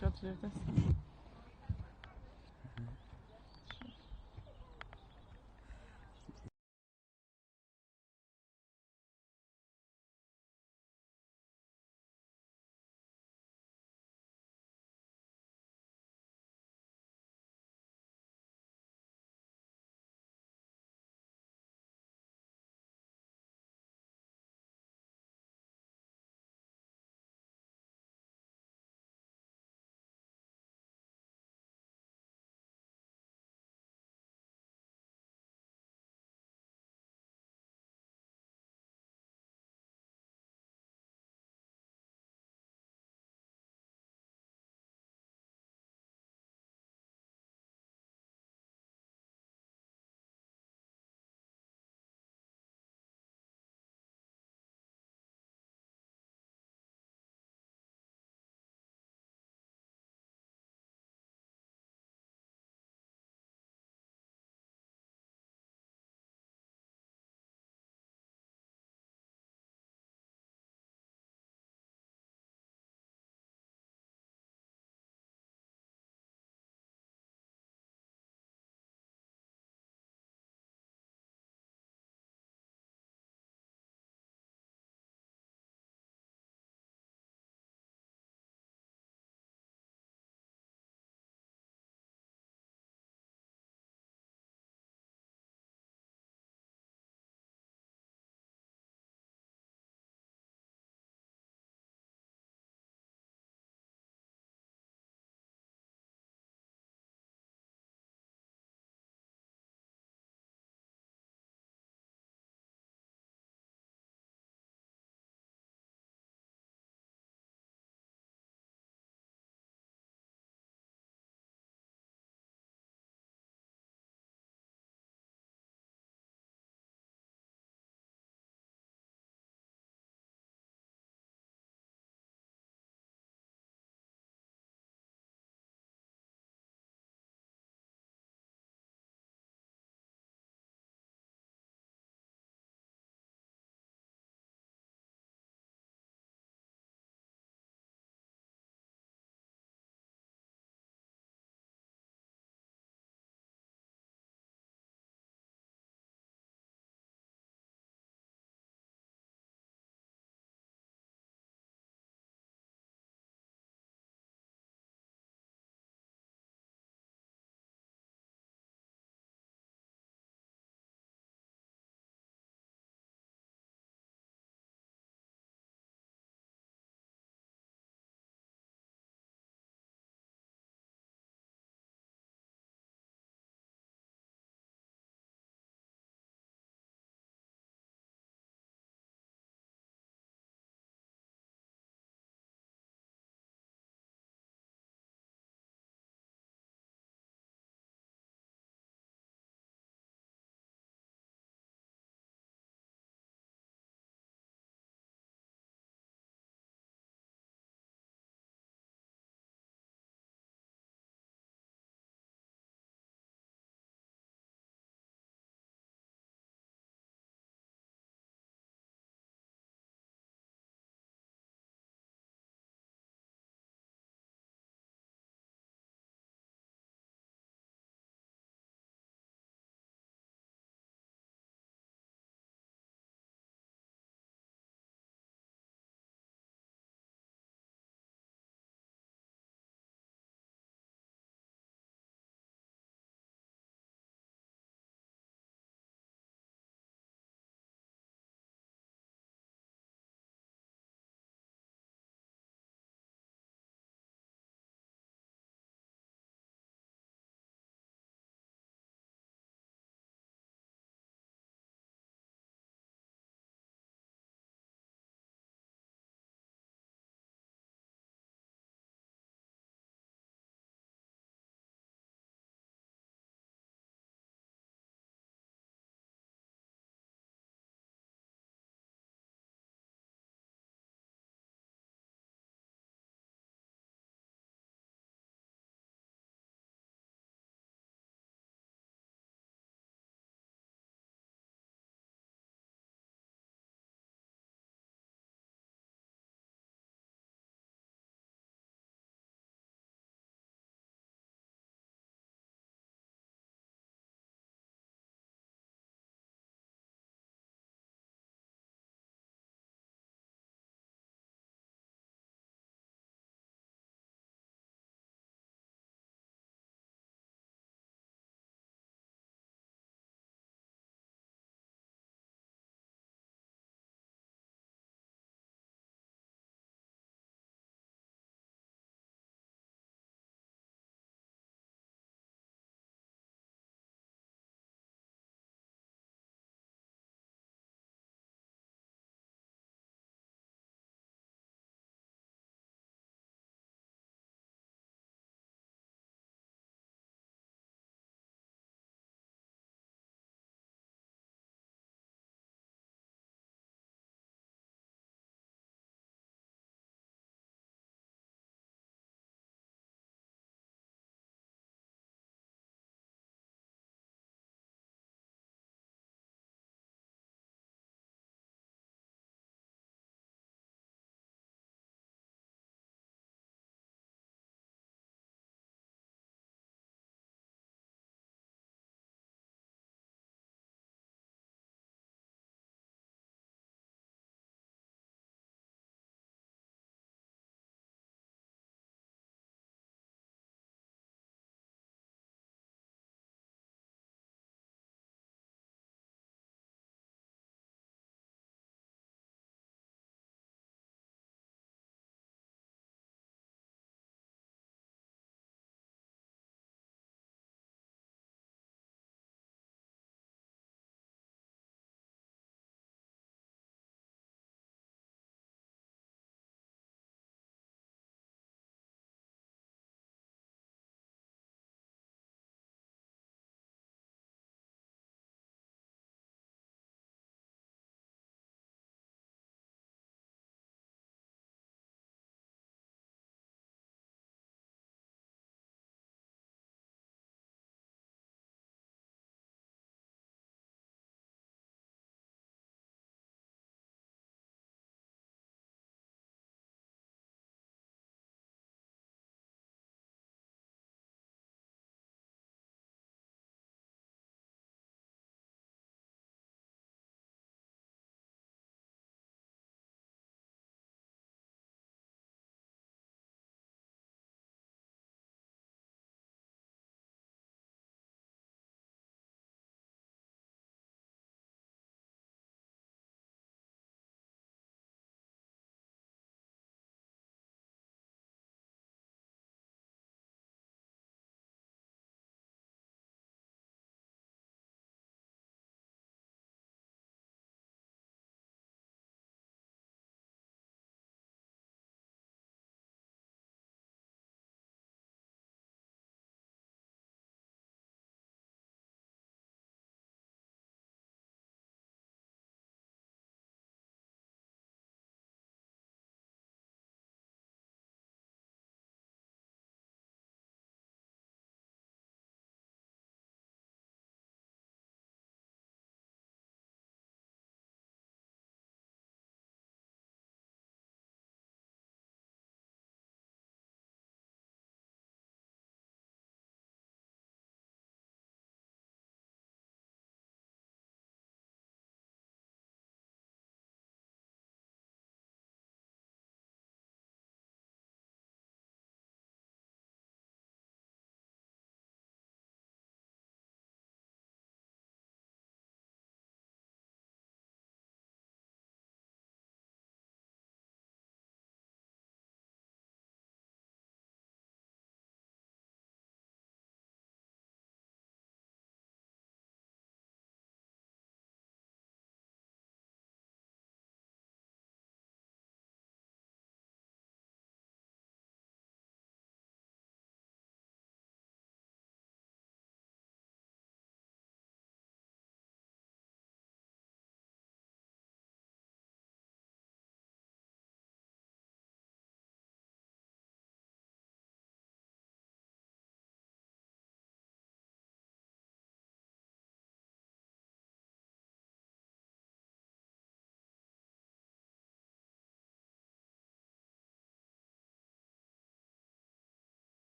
zobaczyć, gdzie to jest.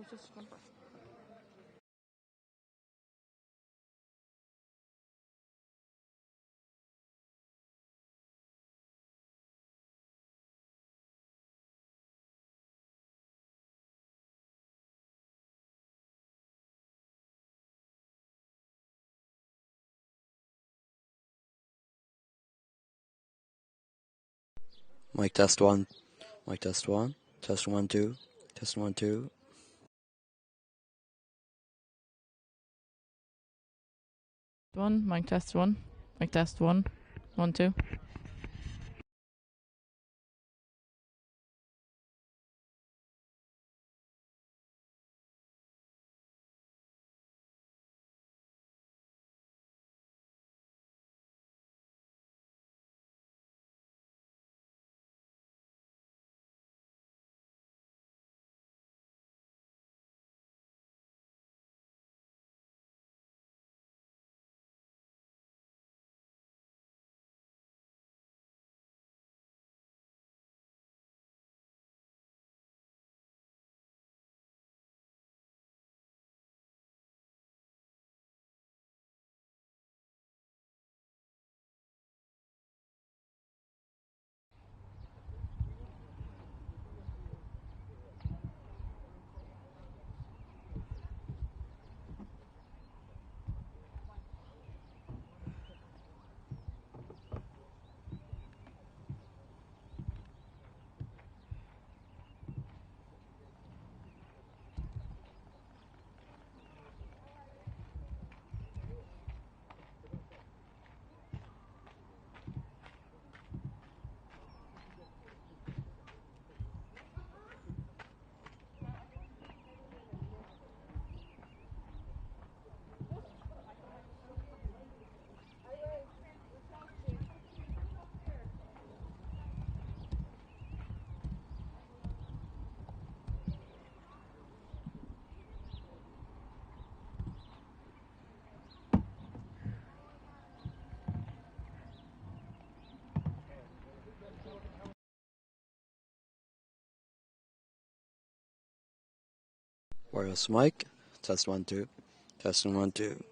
Mic test one. Mic test one. Test 1 2. Test 1 2. One, mic test one. Mic test one. 1 2. Wireless mic. Test 1 2. Testing 1 2.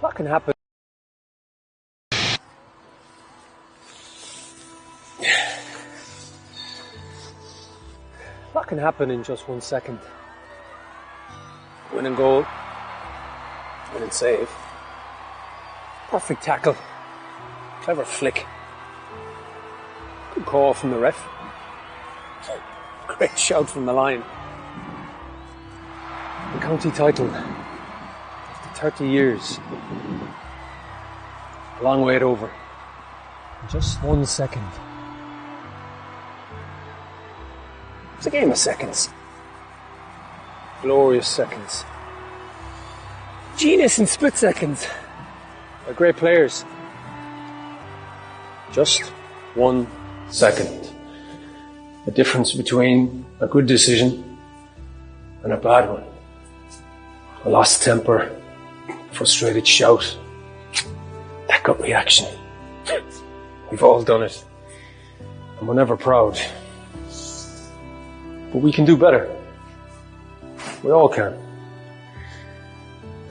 What can happen? What can happen in just 1 second? Winning goal, winning save, perfect tackle, clever flick, good call from the ref, great shout from the line. The county title, after 30 years, a long way over, in just 1 second. It's a game of seconds. Glorious seconds. Genius in split seconds. By great players. Just 1 second. The difference between a good decision and a bad one. A lost temper, frustrated shout, that gut reaction. We've all done it. And we're never proud. But we can do better. We all can.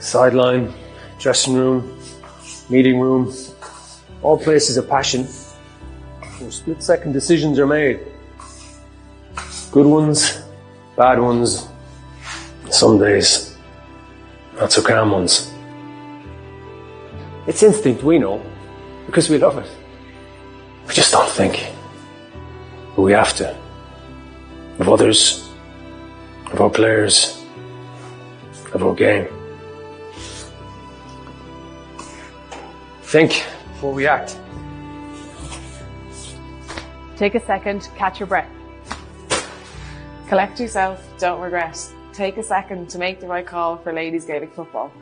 Sideline, dressing room, meeting room, all places of passion where split-second decisions are made. Good ones, bad ones, some days not so calm ones. It's instinct, we know, because we love it. We just don't think. But we have to. Of others, of our players, of our game. Think before we act. Take a second, catch your breath. Collect yourself, don't regret. Take a second to make the right call for ladies Gaelic football.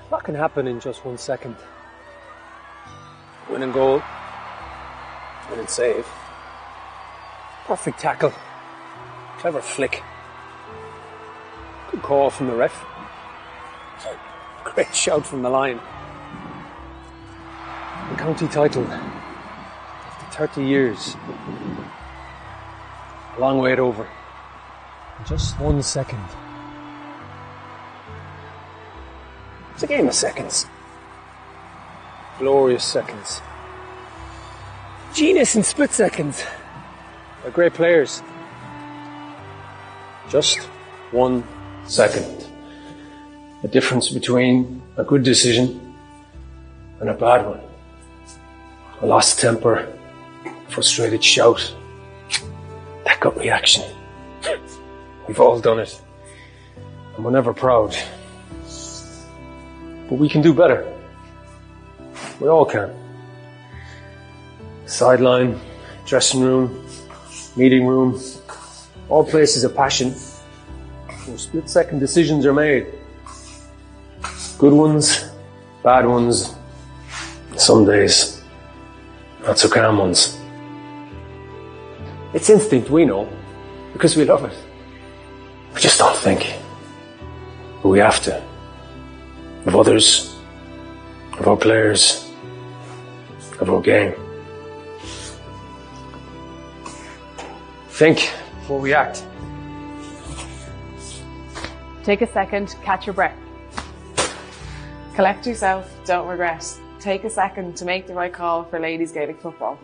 What can happen in just 1 second? Winning goal, winning save, perfect tackle, clever flick, good call from the ref, great shout from the line. The county title after 30 years. A long wait over. In just 1 second. It's a game of seconds. Glorious seconds. Genius in split seconds. They're great players. Just 1 second. The difference between a good decision and a bad one. A lost temper, frustrated shout, that gut reaction. We've all done it. And we're never proud. But we can do better. We all can. Sideline, dressing room, meeting room, all places of passion where split-second decisions are made. Good ones, bad ones, some days not so calm ones. It's instinct, we know, because we love it. We just don't think. But we have to. Of others, of our players, of our game. Think before we act. Take a second, catch your breath. Collect yourself, don't regret. Take a second to make the right call for ladies Gaelic football.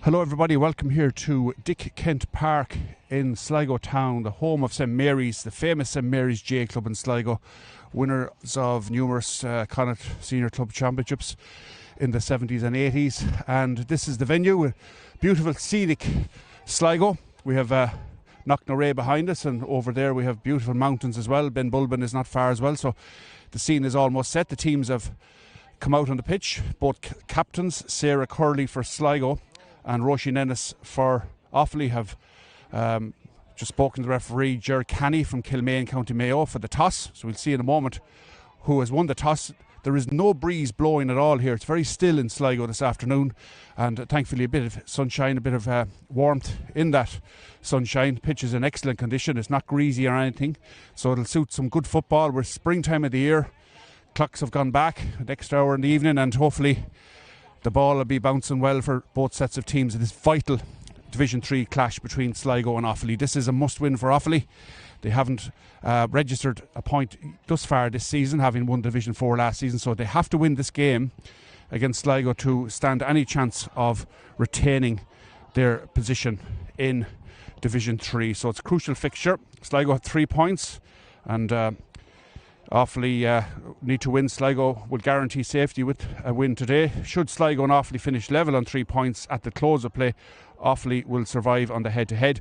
Hello everybody, welcome here to Dick Kent Park in Sligo town, the home of St Mary's, the famous St Mary's J Club in Sligo, winners of numerous Connacht Senior Club Championships in the 70s and 80s. And this is the venue, beautiful scenic Sligo. We have Knocknaray behind us, and over there we have beautiful mountains as well. Ben Bulben is not far as well, so the scene is almost set. The teams have come out on the pitch, both captains, Sarah Curley for Sligo and Roisin Ennis for Offaly have just spoken to the referee, Ger Canny from Kilmaine, County Mayo, for the toss. So we'll see in a moment who has won the toss. There is no breeze blowing at all here. It's very still in Sligo this afternoon, and thankfully a bit of sunshine, a bit of warmth in that sunshine. Pitch is in excellent condition. It's not greasy or anything, so it'll suit some good football. We're springtime of the year. Clocks have gone back an extra hour in the evening, and hopefully the ball will be bouncing well for both sets of teams in this vital Division 3 clash between Sligo and Offaly. This is a must-win for Offaly. They haven't registered a point thus far this season, having won Division 4 last season, so they have to win this game against Sligo to stand any chance of retaining their position in Division 3. So it's a crucial fixture. Sligo have 3 points, and Offaly need to win. Sligo will guarantee safety with a win today. Should Sligo and Offaly finish level on 3 points at the close of play, Offaly will survive on the head-to-head.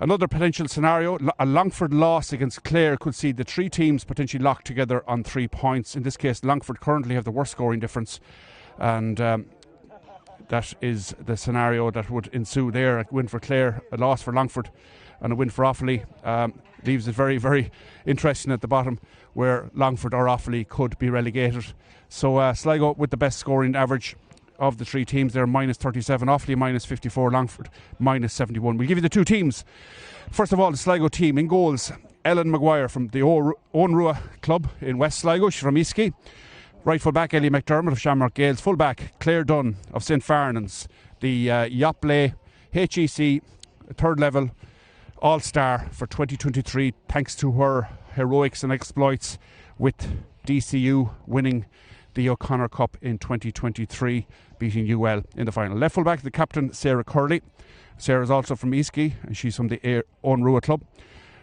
Another potential scenario, a Longford loss against Clare could see the 3 teams potentially locked together on 3 points. In this case, Longford currently have the worst scoring difference, and that is the scenario that would ensue there. A win for Clare, a loss for Longford, and a win for Offaly leaves it very, very interesting at the bottom, where Longford or Offaly could be relegated. So Sligo with the best scoring average of the 3 teams. They're minus 37, Offaly minus 54, Longford minus 71. We'll give you the 2 teams. First of all, the Sligo team. In goals, Ellen Maguire from the Owenrua club in West Sligo. She's from Easky. Right full back, Ellie McDermott of Shamrock Gales. Full back, Claire Dunn of St Farnans. The Yoplait HEC third level All-Star for 2023, thanks to her heroics and exploits with DCU winning the O'Connor Cup in 2023, beating UL in the final. Left full back, the captain, Sarah Curley. Sarah's also from Easky, and she's from the Owenrua club.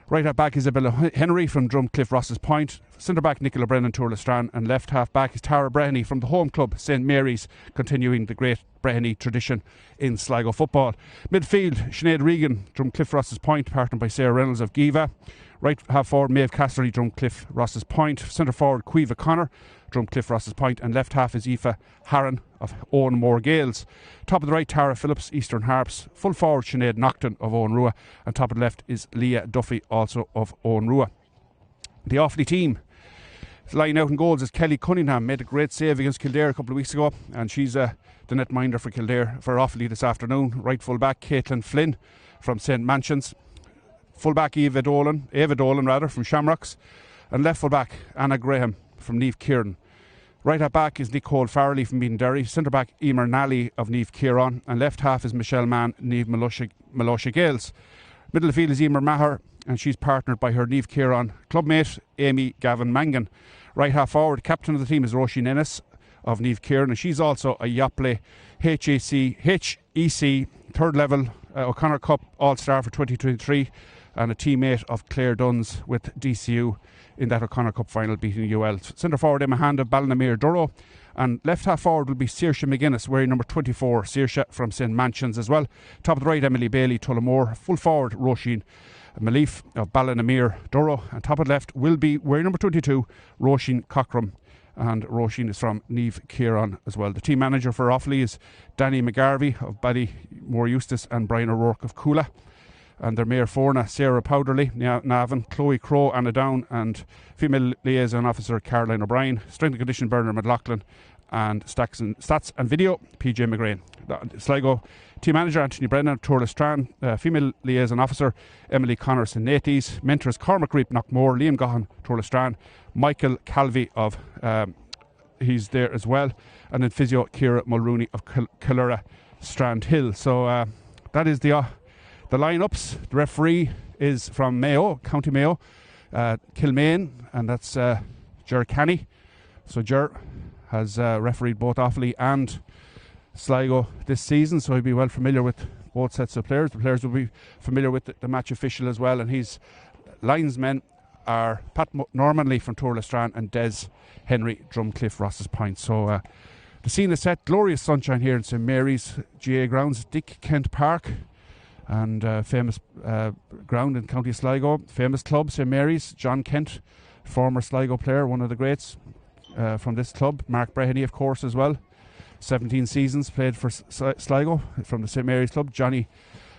Right half back, Isabella Henry from Drumcliff Ross's Point. Centre back, Nicola Brennan, Tourlestrane. And left half back is Tara Breheny from the home club, St Mary's, continuing the great Breheny tradition in Sligo football. Midfield, Sinead Regan, Drumcliff Ross's Point, partnered by Sarah Reynolds of Giva. Right half forward, Maeve Casserly, Drumcliff Ross's Point. Centre forward, Cueva Connor, Drumcliff Ross's Point. And left half is Aoife Harron of Owenmore Gales. Top of the right, Tara Phillips, Eastern Harps. Full forward, Sinead Nocton of Owenrua. And top of the left is Leah Duffy, also of Owenrua. The Offaly team lying out in goals is Kelly Cunningham. Made a great save against Kildare a couple of weeks ago, and she's the netminder for Kildare for Offaly this afternoon. Right full back, Caitlin Flynn from St Mansions. Full back, Eva Dolan from Shamrocks. And left full back, Anna Graham from Niamh Kieran. Right half back is Nicole Farrelly from Meadenderry. Centre back, Emer Nally of Niamh Kieran. And left half is Michelle Mann, Niamh Malosha Gales. Middle of the field is Emer Maher, and she's partnered by her Niamh Kieran clubmate, Amy Gavin Mangan. Right half forward, captain of the team is Roisin Ennis of Niamh Kieran, and she's also a Yoplait HEC third level O'Connor Cup All-Star for 2023, and a teammate of Claire Dunn's with DCU in that O'Connor Cup final, beating UL. Centre forward, Emma Hand of Ballinamuir Durrow, and left half forward will be Saoirse McGuinness, wearing number 24, Saoirse from St Mansions as well. Top of the right, Emily Bailey, Tullamore. Full forward, Roisin Malief of Ballinamuir Durrow, and top of the left will be, wearing number 22, Roisin Cockram, and Roisin is from Niamh Kieran as well. The team manager for Offaly is Danny McGarvey of Ballymore Eustace and Brian O'Rourke of Coola. And their Mayor Forna, Sarah Powderly, Navan, Chloe Crowe, Anna Down, and female liaison officer Caroline O'Brien. Strength and condition, Bernard McLaughlin, and stats and video, PJ McGrain. Sligo team manager, Anthony Brennan of Tourlestrane. Female liaison officer, Emily Connors and Naties. Mentors, Cormac Reap, Knockmore, Liam Gahan, Tourlestrane. Michael Calvey of, he's there as well. And then physio, Ciara Mulrooney of Killera, Strand Hill. So that is the lineups. The referee is from Mayo, County Mayo, Kilmaine, and that's Ger Canny. So Ger has refereed both Offaly and Sligo this season, so he'll be well familiar with both sets of players. The players will be familiar with the match official as well, and his linesmen are Pat Normanley from Tourlestrane and Des Henry Drumcliff Ross's Point. So the scene is set, glorious sunshine here in St Mary's GA grounds, Dick Kent Park, and famous ground in County Sligo, famous club St Mary's. John Kent, former Sligo player, one of the greats from this club. Mark Breheny, of course, as well. 17 seasons played for Sligo from the St Mary's club. Johnny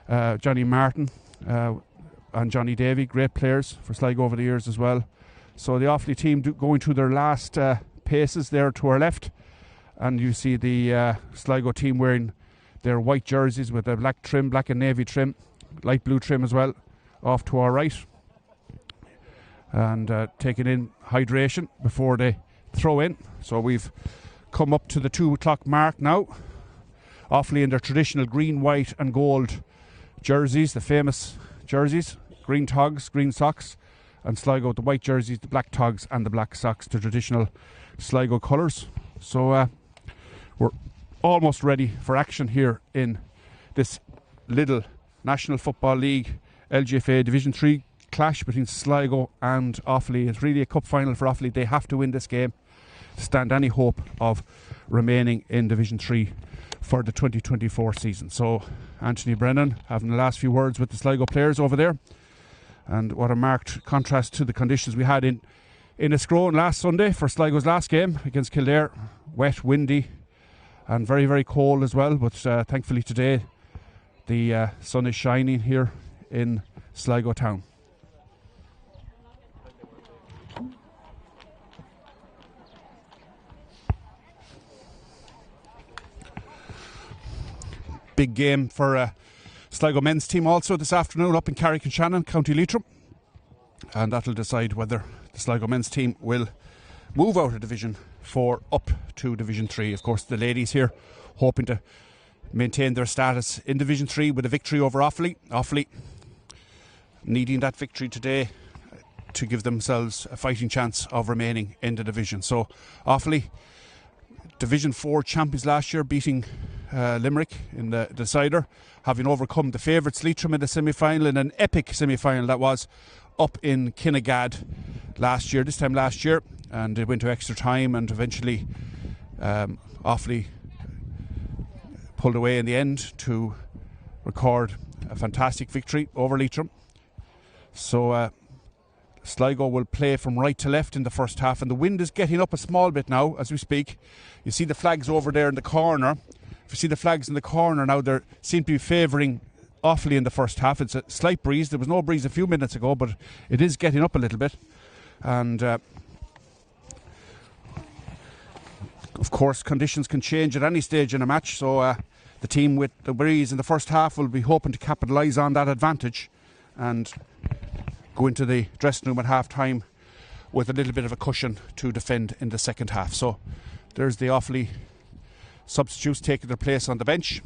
Martin and Johnny Davy, great players for Sligo over the years as well. So the Offaly team going through their last paces there to our left, and you see the Sligo team wearing their white jerseys with a black trim, black and navy trim, light blue trim as well, off to our right, and taking in hydration before they throw in. So we've come up to the 2 o'clock mark now. Offaly in their traditional green, white and gold jerseys, the famous jerseys, green togs, green socks, and Sligo the white jerseys, the black togs and the black socks, the traditional Sligo colours. So we're almost ready for action here in this Lidl National Football League LGFA Division 3 clash between Sligo and Offaly. It's really a cup final for Offaly. They have to win this game to stand any hope of remaining in Division 3 for the 2024 season. So Anthony Brennan having the last few words with the Sligo players over there, and what a marked contrast to the conditions we had in Escrone last Sunday for Sligo's last game against Kildare. Wet, windy and very, very cold as well, but thankfully today the sun is shining here in Sligo town. Big game for Sligo men's team also this afternoon up in Carrick-on-Shannon, County Leitrim, and that'll decide whether the Sligo men's team will move out of Division 4 up to Division 3. Of course, the ladies here hoping to maintain their status in Division 3 with a victory over Offaly. Offaly needing that victory today to give themselves a fighting chance of remaining in the division. So Offaly, Division 4 champions last year, beating Limerick in the decider, having overcome the favourites Leitrim in the semi-final, in an epic semi-final that was up in Kinnegad this time last year, and it went to extra time, and eventually Offaly pulled away in the end to record a fantastic victory over Leitrim. So Sligo will play from right to left in the first half, and the wind is getting up a small bit now as we speak. You see the flags over there in the corner. If you see the flags in the corner now, they seem to be favouring Offaly in the first half. It's a slight breeze. There was no breeze a few minutes ago, but it is getting up a little bit. And of course, conditions can change at any stage in a match, so the team with the breeze in the first half will be hoping to capitalise on that advantage and go into the dressing room at half time with a little bit of a cushion to defend in the second half. So there's the Offaly substitutes taking their place on the bench.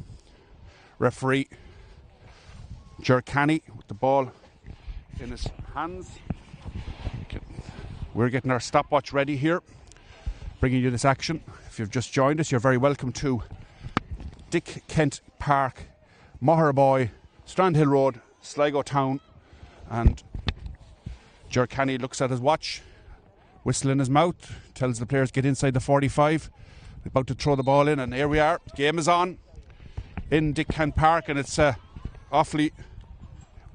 Referee Ger Canny with the ball in his hands. We're getting our stopwatch ready here, bringing you this action. If you've just joined us, you're very welcome to Dick Kent Park, Moherboy, Strandhill Road, Sligo Town. And Ger Canny looks at his watch, whistle in his mouth, tells the players get inside the 45. They're about to throw the ball in, and here we are. Game is on in Dick Kent Park, and it's Offaly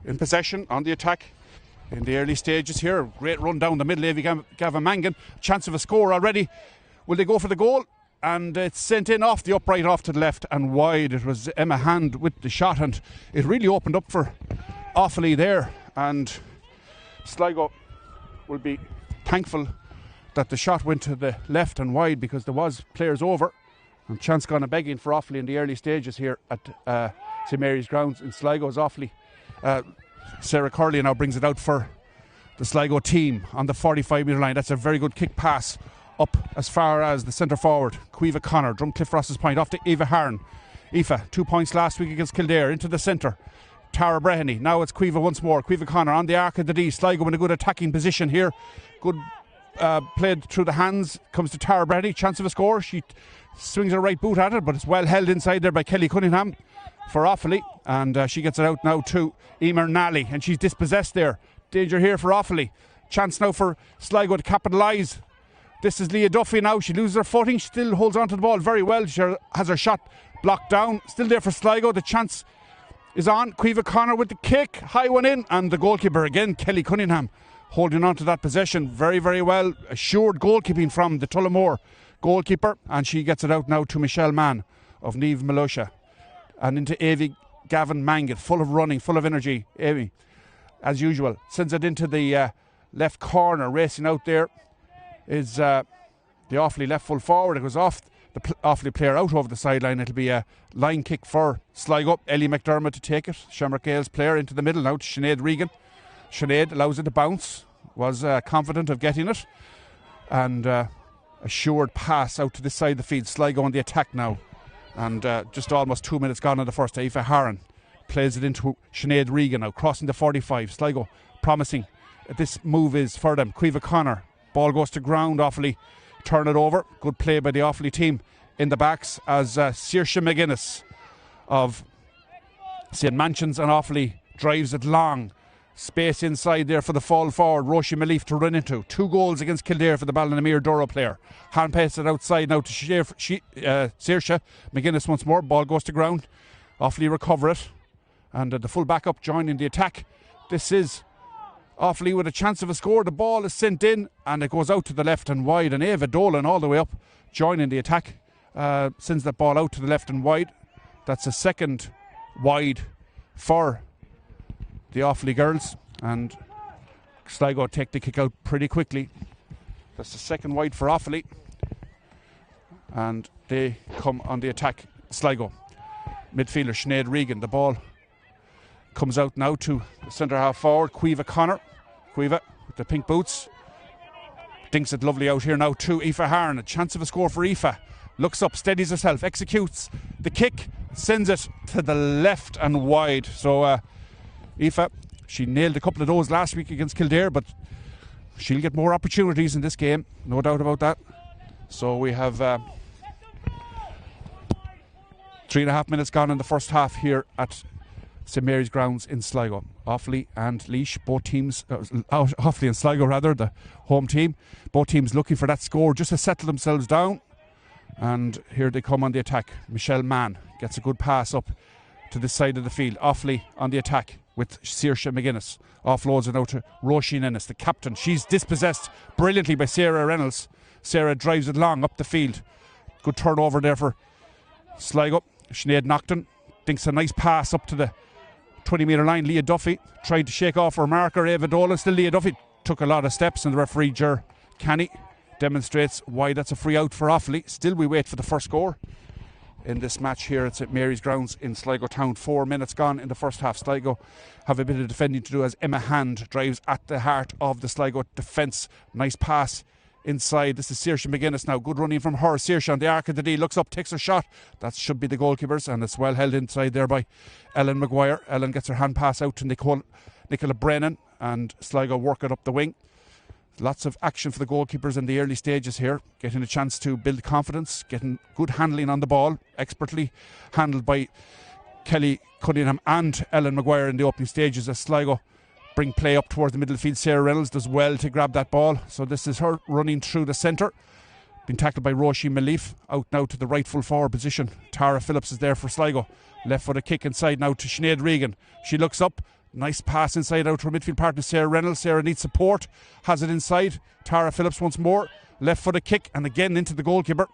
in possession, on the attack in the early stages here. Great run down the middle. Avy Gavin Mangan, chance of a score already. Will they go for the goal? And it's sent in off the upright, off to the left and wide. It was Emma Hand with the shot, and it really opened up for Offaly there. And Sligo will be thankful that the shot went to the left and wide, because there was players over, and chance gone a begging for Offaly in the early stages here at St Mary's grounds in Sligo's Offaly. Sarah Curley now brings it out for the Sligo team on the 45-metre line. That's a very good kick pass up as far as the centre forward, Caoimhe Connor. Drumcliff Ross's Point off to Eva Harn. Aoife, 2 points last week against Kildare, into the centre. Tara Breheny. Now it's Caoimhe once more. Caoimhe Connor on the arc of the D. Sligo in a good attacking position here. Good played through the hands, comes to Tara Brady, chance of a score. She swings her right boot at it, but it's well held inside there by Kelly Cunningham for Offaly, and she gets it out now to Emer Nally, and she's dispossessed there. Danger here for Offaly. Chance now for Sligo to capitalise. This is Leah Duffy now. She loses her footing. She still holds on to the ball very well. She has her shot blocked down. Still there for Sligo. The chance is on. Caoimhe Connor with the kick. High one in. And the goalkeeper again, Kelly Cunningham, holding on to that possession very, very well. Assured goalkeeping from the Tullamore goalkeeper. And she gets it out now to Michelle Mann of Niamh Malosha. And into Avie Gavin Mangett. Full of running, full of energy. Avie, as usual, sends it into the left corner. Racing out there is the Offaly left full forward. It goes off the Offaly player out over the sideline. It'll be a line kick for Sligo. Ellie McDermott to take it. Shamrock Gale's player into the middle now to Sinead Regan. Sinead allows it to bounce. Was confident of getting it. And assured pass out to this side of the field. Sligo on the attack now. And just almost 2 minutes gone in the first. Aoife Harron plays it into Sinead Regan now. Crossing the 45. Sligo promising. This move is for them. Caoimhe Connor. Ball goes to ground. Offaly turn it over. Good play by the Offaly team in the backs as Saoirse McGuinness of St Mansions and Offaly drives it long. Space inside there for the fall forward. Roisin Malief to run into. 2 goals against Kildare for the Ballinamere Doro player. Hand passes it outside now to Saoirse McGuinness once more. Ball goes to ground. Offaly recover it. And the full backup joining the attack. This is Offaly with a chance of a score. The ball is sent in and it goes out to the left and wide, and Ava Dolan all the way up joining the attack sends that ball out to the left and wide. That's a second wide for the Offaly girls, and Sligo take the kick out pretty quickly. That's the second wide for Offaly, and they come on the attack. Sligo midfielder Sinead Regan. The ball comes out now to the centre half forward, Caoimhe Connor. Caoimhe with the pink boots. Dinks it lovely out here now to Aoife Harron. A chance of a score for Aoife. Looks up, steadies herself, executes the kick, sends it to the left and wide. So Aoife, she nailed a couple of those last week against Kildare, but she'll get more opportunities in this game, no doubt about that. So we have 3.5 minutes gone in the first half here at St Mary's grounds in Sligo. Offaly and Laois, both teams, Offaly and Sligo rather, the home team, both teams looking for that score just to settle themselves down. And here they come on the attack. Michelle Mann gets a good pass up to this side of the field. Offaly on the attack with Saoirse McGuinness. Offloads it out to Roisin Ennis, the captain. She's dispossessed brilliantly by Sarah Reynolds. Sarah drives it long up the field. Good turnover there for Sligo. Sinead Nocton thinks a nice pass up to the 20-metre line. Leah Duffy tried to shake off her marker, Ava Dolan. Still Leah Duffy took a lot of steps, and the referee Ger Canny demonstrates why that's a free out for Offaly. Still we wait for the first score in this match here at St Mary's grounds in Sligo town. 4 minutes gone in the first half. Sligo have a bit of defending to do as Emma Hand drives at the heart of the Sligo defence. Nice pass inside. This is Saoirse McGuinness now. Good running from her. Saoirse on the arc of the D. Looks up, takes her shot. That should be the goalkeepers, and it's well held inside there by Ellen Maguire. Ellen gets her hand pass out to Nicola Brennan, and Sligo work it up the wing. Lots of action for the goalkeepers in the early stages here, getting a chance to build confidence, getting good handling on the ball, expertly handled by Kelly Cunningham and Ellen Maguire in the opening stages as Sligo bring play up towards the middle field. Sarah Reynolds does well to grab that ball, so this is her running through the centre, being tackled by Roisin Malief. Out now to the right full forward position. Tara Phillips is there for Sligo. Left foot a kick inside now to Sinead Regan. She looks up. Nice pass inside out to her midfield partner Sarah Reynolds. Sarah needs support, has it inside. Tara Phillips once more, left foot a kick and again into the goalkeeper.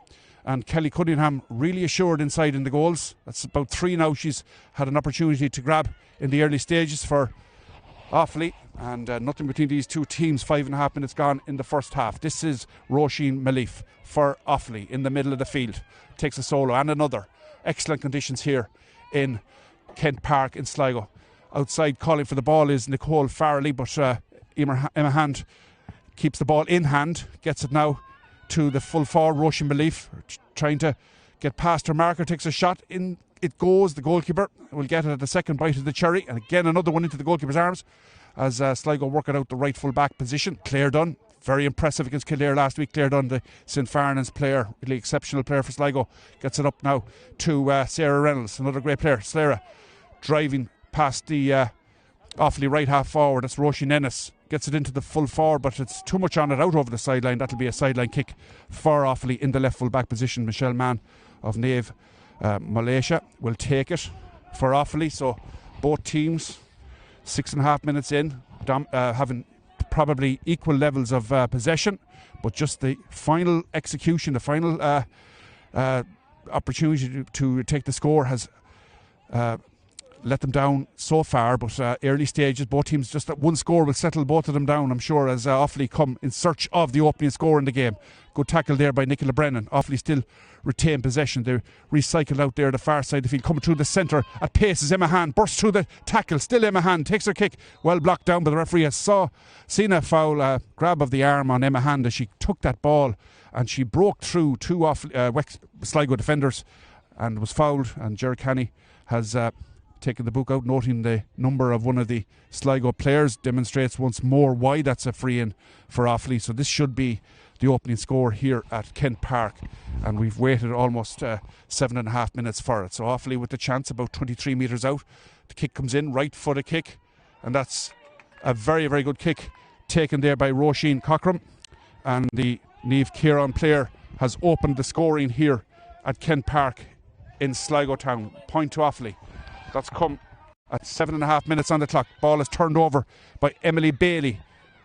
And Kelly Cunningham really assured inside in the goals. That's about 3 now she's had an opportunity to grab in the early stages for Offaly. And nothing between these two teams. 5.5 minutes gone in the first half. This is Roisin Malief for Offaly in the middle of the field. Takes a solo and another. Excellent conditions here in Kent Park in Sligo. Outside calling for the ball is Nicole Farrelly, but Emma Hand keeps the ball in hand, gets it now to the full forward, Roisin Malief, trying to get past her marker, takes a shot, in it goes. The goalkeeper will get it at the second bite of the cherry, and again another one into the goalkeeper's arms as Sligo work it out the right full back position. Claire Dunn very impressive against Kildare last week. Claire Dunn, the St. Farnan's player, really exceptional player for Sligo, gets it up now to Sarah Reynolds, another great player. Sarah driving past the Offaly right half forward. That's Roisin Ennis. Gets it into the full forward, but it's too much on it out over the sideline. That'll be a sideline kick for Offaly in the left full back position. Michelle Mann of Nave Malaysia will take it for Offaly. So both teams 6.5 minutes in, having probably equal levels of possession, but just the final execution, the final opportunity to take the score has let them down so far. But early stages, both teams, just that one score will settle both of them down, I'm sure, as Offaly come in search of the opening score in the game. Good tackle there by Nicola Brennan. Offaly still retain possession. They recycle out there the far side of the field, coming through the centre at pace as Emma Hand bursts through the tackle. Still Emma Hand takes her kick, well blocked down, but the referee has seen a foul, grab of the arm on Emma Hand as she took that ball, and she broke through two Sligo defenders and was fouled. And Ger Canny has taken the book out, noting the number of one of the Sligo players, demonstrates once more why that's a free in for Offaly. So this should be the opening score here at Kent Park, and we've waited almost 7.5 minutes for it. So Offaly with the chance, about 23 metres out. The kick comes in, right footed kick, and that's a very, very good kick taken there by Roisin Cockram, and the Niamh Kieran player has opened the scoring here at Kent Park in Sligo Town. Point to Offaly. That's come at 7.5 minutes on the clock. Ball is turned over by Emily Bailey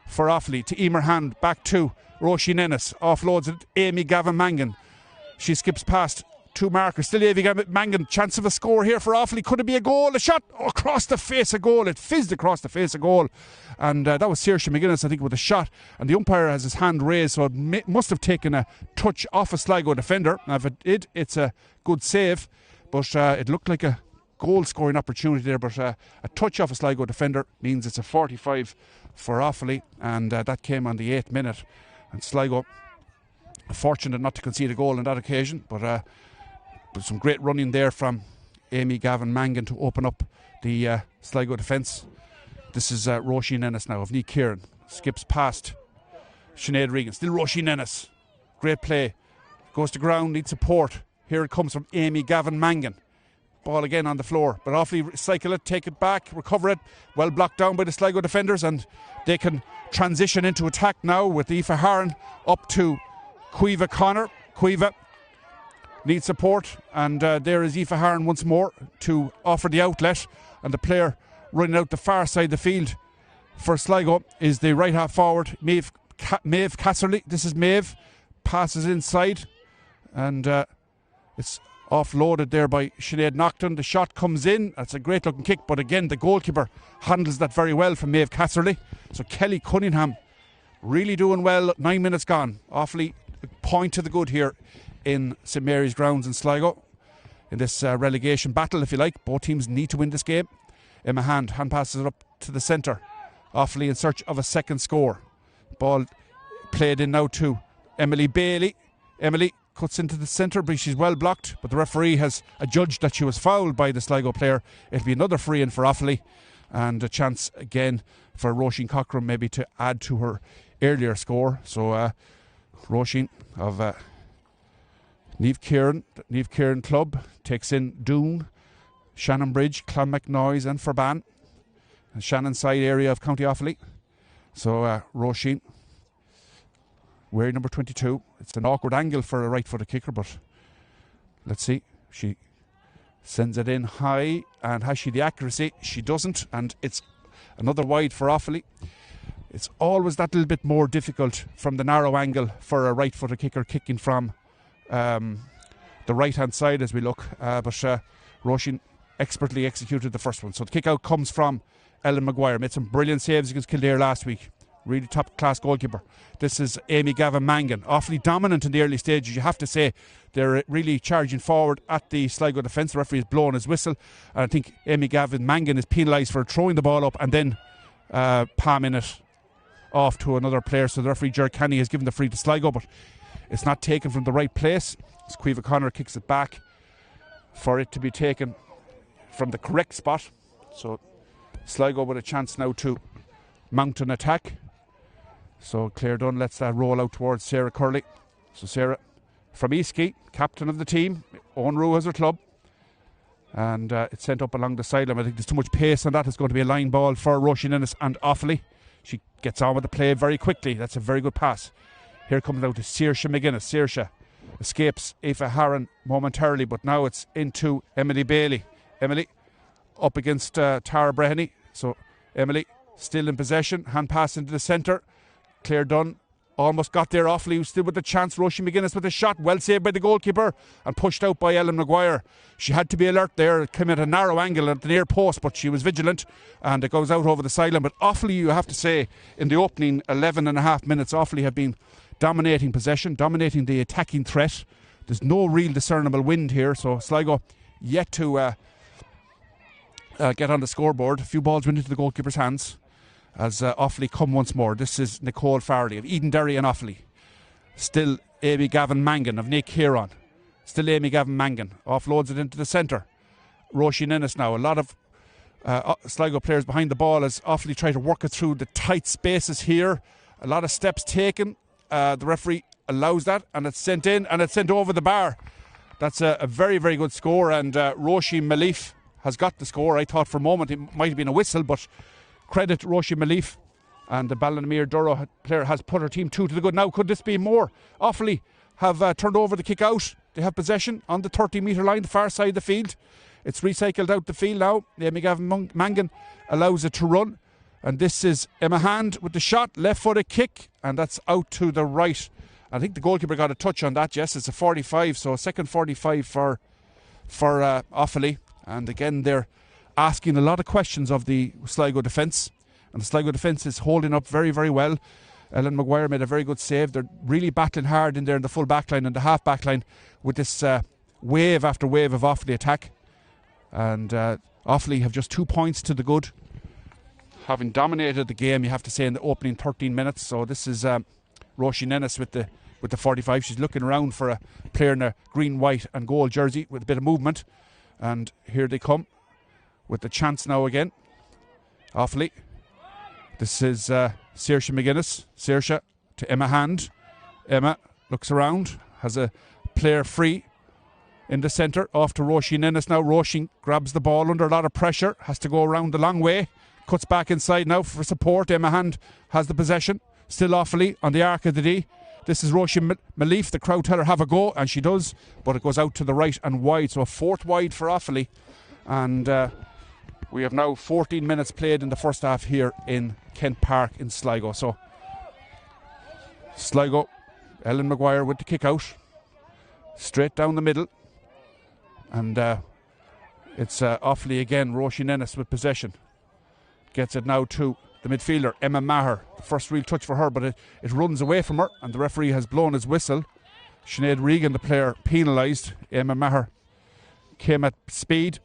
for Offaly to Emer Hand, back to Roisin Ennis, offloads it, Amy Gavin Mangan. She skips past two markers, still Amy Gavin Mangan. Chance of a score here for Offaly. Could it be a goal? A shot across the face of goal. It fizzed across the face of goal, and that was Saoirse McGuinness, I think, with a shot, and the umpire has his hand raised, so it must have taken a touch off a Sligo defender. Now if it did, it's a good save, but it looked like a goal scoring opportunity there, but a touch off a Sligo defender means it's a 45 for Offaly, and that came on the 8th minute, and Sligo fortunate not to concede a goal on that occasion, but some great running there from Amy Gavin Mangan to open up the Sligo defence. This is Roisin Ennis now of Niamh Kieran, skips past Sinead Regan, still Roisin Ennis, great play, goes to ground, needs support. Here it comes from Amy Gavin Mangan. Ball again on the floor, but Offaly cycle it, take it back, recover it, well blocked down by the Sligo defenders, and they can transition into attack now with Aoife Harron up to Caoimhe Connor. Caoimhe needs support, and there is Aoife Harron once more to offer the outlet, and the player running out the far side of the field for Sligo is the right half forward, Maeve Casserly. This is Maeve, passes inside, and it's offloaded there by Sinead Nocton. The shot comes in. That's a great looking kick, but again the goalkeeper handles that very well from Maeve Casserly. So Kelly Cunningham really doing well. 9 minutes gone. Offaly point to the good here in St Mary's grounds in Sligo in this relegation battle, if you like. Both teams need to win this game. Emma Hand passes it up to the centre. Offaly in search of a second score. Ball played in now to Emily Bailey. Emily cuts into the centre, but she's well blocked, but the referee has adjudged that she was fouled by the Sligo player. It'll be another free in for Offaly, and a chance again for Roisin Cockram maybe to add to her earlier score. So Roisin of Niamh Kieran club takes in Doon, Shannonbridge, Clonmacnoise and Ferban, and Shannon side area of County Offaly. So Roisin wearing number 22. It's an awkward angle for a right-footed kicker, but let's see. She sends it in high, and has she the accuracy? She doesn't, and it's another wide for Offaly. It's always that little bit more difficult from the narrow angle for a right-footed kicker kicking from the right-hand side as we look, but Roisin expertly executed the first one. So the kick-out comes from Ellen Maguire. Made some brilliant saves against Kildare last week. Really top-class goalkeeper. This is Amy Gavin Mangan. Awfully dominant in the early stages, you have to say. They're really charging forward at the Sligo defence. The referee has blown his whistle, and I think Amy Gavin Mangan is penalised for throwing the ball up and then palming it off to another player. So the referee, Ger Canny, has given the free to Sligo, but it's not taken from the right place. As Caoimhe Connor kicks it back for it to be taken from the correct spot. So Sligo with a chance now to mount an attack. So Claire Dunn lets that roll out towards Sarah Curley. So Sarah from Eastgate, captain of the team, Owen Rue has her club. And it's sent up along the sideline. I think there's too much pace on that. It's going to be a line ball for Roisin Ennis and Offaly. She gets on with the play very quickly. That's a very good pass. Here comes out to Saoirse McGuinness. Saoirse escapes Aoife Harron momentarily, but now it's into Emily Bailey. Emily up against Tara Breheny. So Emily still in possession. Hand pass into the centre. Claire Dunn almost got there. Offaly was still with the chance. Roisin McGuinness with a shot. Well saved by the goalkeeper and pushed out by Ellen Maguire. She had to be alert there. It came at a narrow angle at the near post, but she was vigilant and it goes out over the sideline. But Offaly, you have to say, in the opening 11 and a half minutes, Offaly have been dominating possession, dominating the attacking threat. There's no real discernible wind here, so Sligo yet to get on the scoreboard. A few balls went into the goalkeeper's hands as Offaly come once more. This is Nicole Farley of Edenderry and Offaly. Still Amy Gavin Mangan of Nick Huron. Still Amy Gavin Mangan. Offloads it into the centre. Roisin Ennis now. A lot of Sligo players behind the ball as Offaly try to work it through the tight spaces here. A lot of steps taken. The referee allows that and it's sent in and it's sent over the bar. That's a very, very good score, and Roisin Malif has got the score. I thought for a moment it might have been a whistle, but credit Roisin Malif, and the Ballinamere Durrow player has put her team 2 to the good. Now could this be more? Offaly have turned over the kick out. They have possession on the 30-metre line, the far side of the field. It's recycled out the field now. Amy Gavin Mangan allows it to run, and this is Emma Hand with the shot, left-footed kick, and that's out to the right. I think the goalkeeper got a touch on that. Yes, it's a 45, so a second 45 for Offaly. And again, they're asking a lot of questions of the Sligo defence, and the Sligo defence is holding up very, very well. Ellen Maguire made a very good save. They're really battling hard in there in the full back line and the half back line with this wave after wave of Offaly attack. And Offaly have just 2 points to the good, having dominated the game, you have to say, in the opening 13 minutes. So this is Roisin Ennis with the 45. She's looking around for a player in a green, white and gold jersey with a bit of movement. And here they come with the chance now again. Offaly. This is Saoirse McGuinness. Saoirse to Emma Hand. Emma looks around, has a player free in the centre, off to Roisin Ennis now. Roisin grabs the ball under a lot of pressure, has to go around the long way, cuts back inside now for support. Emma Hand has the possession, still Offaly on the arc of the D. This is Roisin Malif. The crowd tell her have a go, and she does, but it goes out to the right and wide, so a fourth wide for Offaly. And we have now 14 minutes played in the first half here in Kent Park in Sligo. So Sligo, Ellen Maguire with the kick out, straight down the middle. And it's Offaly again. Roisin Ennis with possession. Gets it now to the midfielder, Emma Maher. The first real touch for her, but it runs away from her, and the referee has blown his whistle. Sinead Regan, the player, penalised. Emma Maher came at speed,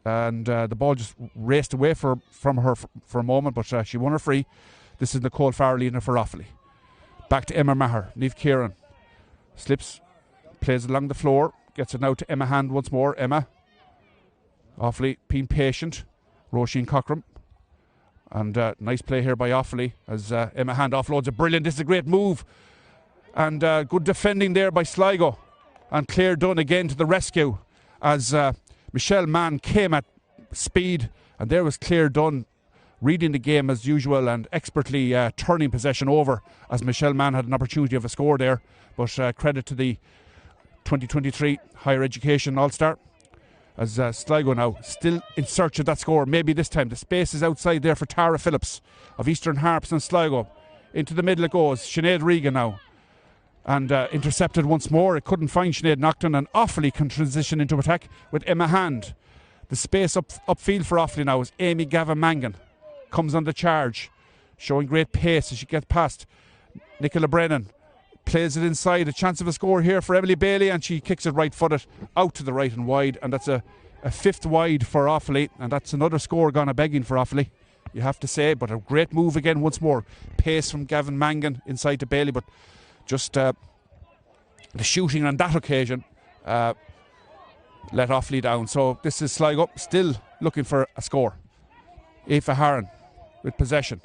and the ball just raced away from her for a moment, but she won her free. This is Nicole Farley in it for Offaly. Back to Emma Maher. Niamh Kieran slips, plays along the floor, gets it now to Emma Hand once more. Emma. Offaly being patient. Roisin Cockram. And nice play here by Offaly as Emma Hand offloads it. Brilliant. This is a great move. And good defending there by Sligo. And Claire Dunn again to the rescue as Michelle Mann came at speed. And there was Claire Dunn reading the game as usual and expertly turning possession over as Michelle Mann had an opportunity of a score there. But credit to the 2023 Higher Education All-Star. As Sligo now still in search of that score. Maybe this time the space is outside there for Tara Phillips of Eastern Harps and Sligo. Into the middle it goes. Sinead Regan now. And intercepted once more. It couldn't find Sinead Nocton, and Offaly can transition into attack with Emma Hand. The space upfield for Offaly now is Amy Gavin Mangan. Comes on the charge. Showing great pace as she gets past Nicola Brennan. Plays it inside, a chance of a score here for Emily Bailey, and she kicks it right-footed out to the right and wide, and that's a fifth wide for Offaly, and that's another score gone a-begging for Offaly, you have to say, but a great move again once more. Pace from Gavin Mangan inside to Bailey, but just the shooting on that occasion let Offaly down. So this is Sligo still looking for a score. Aoife Harron with possession.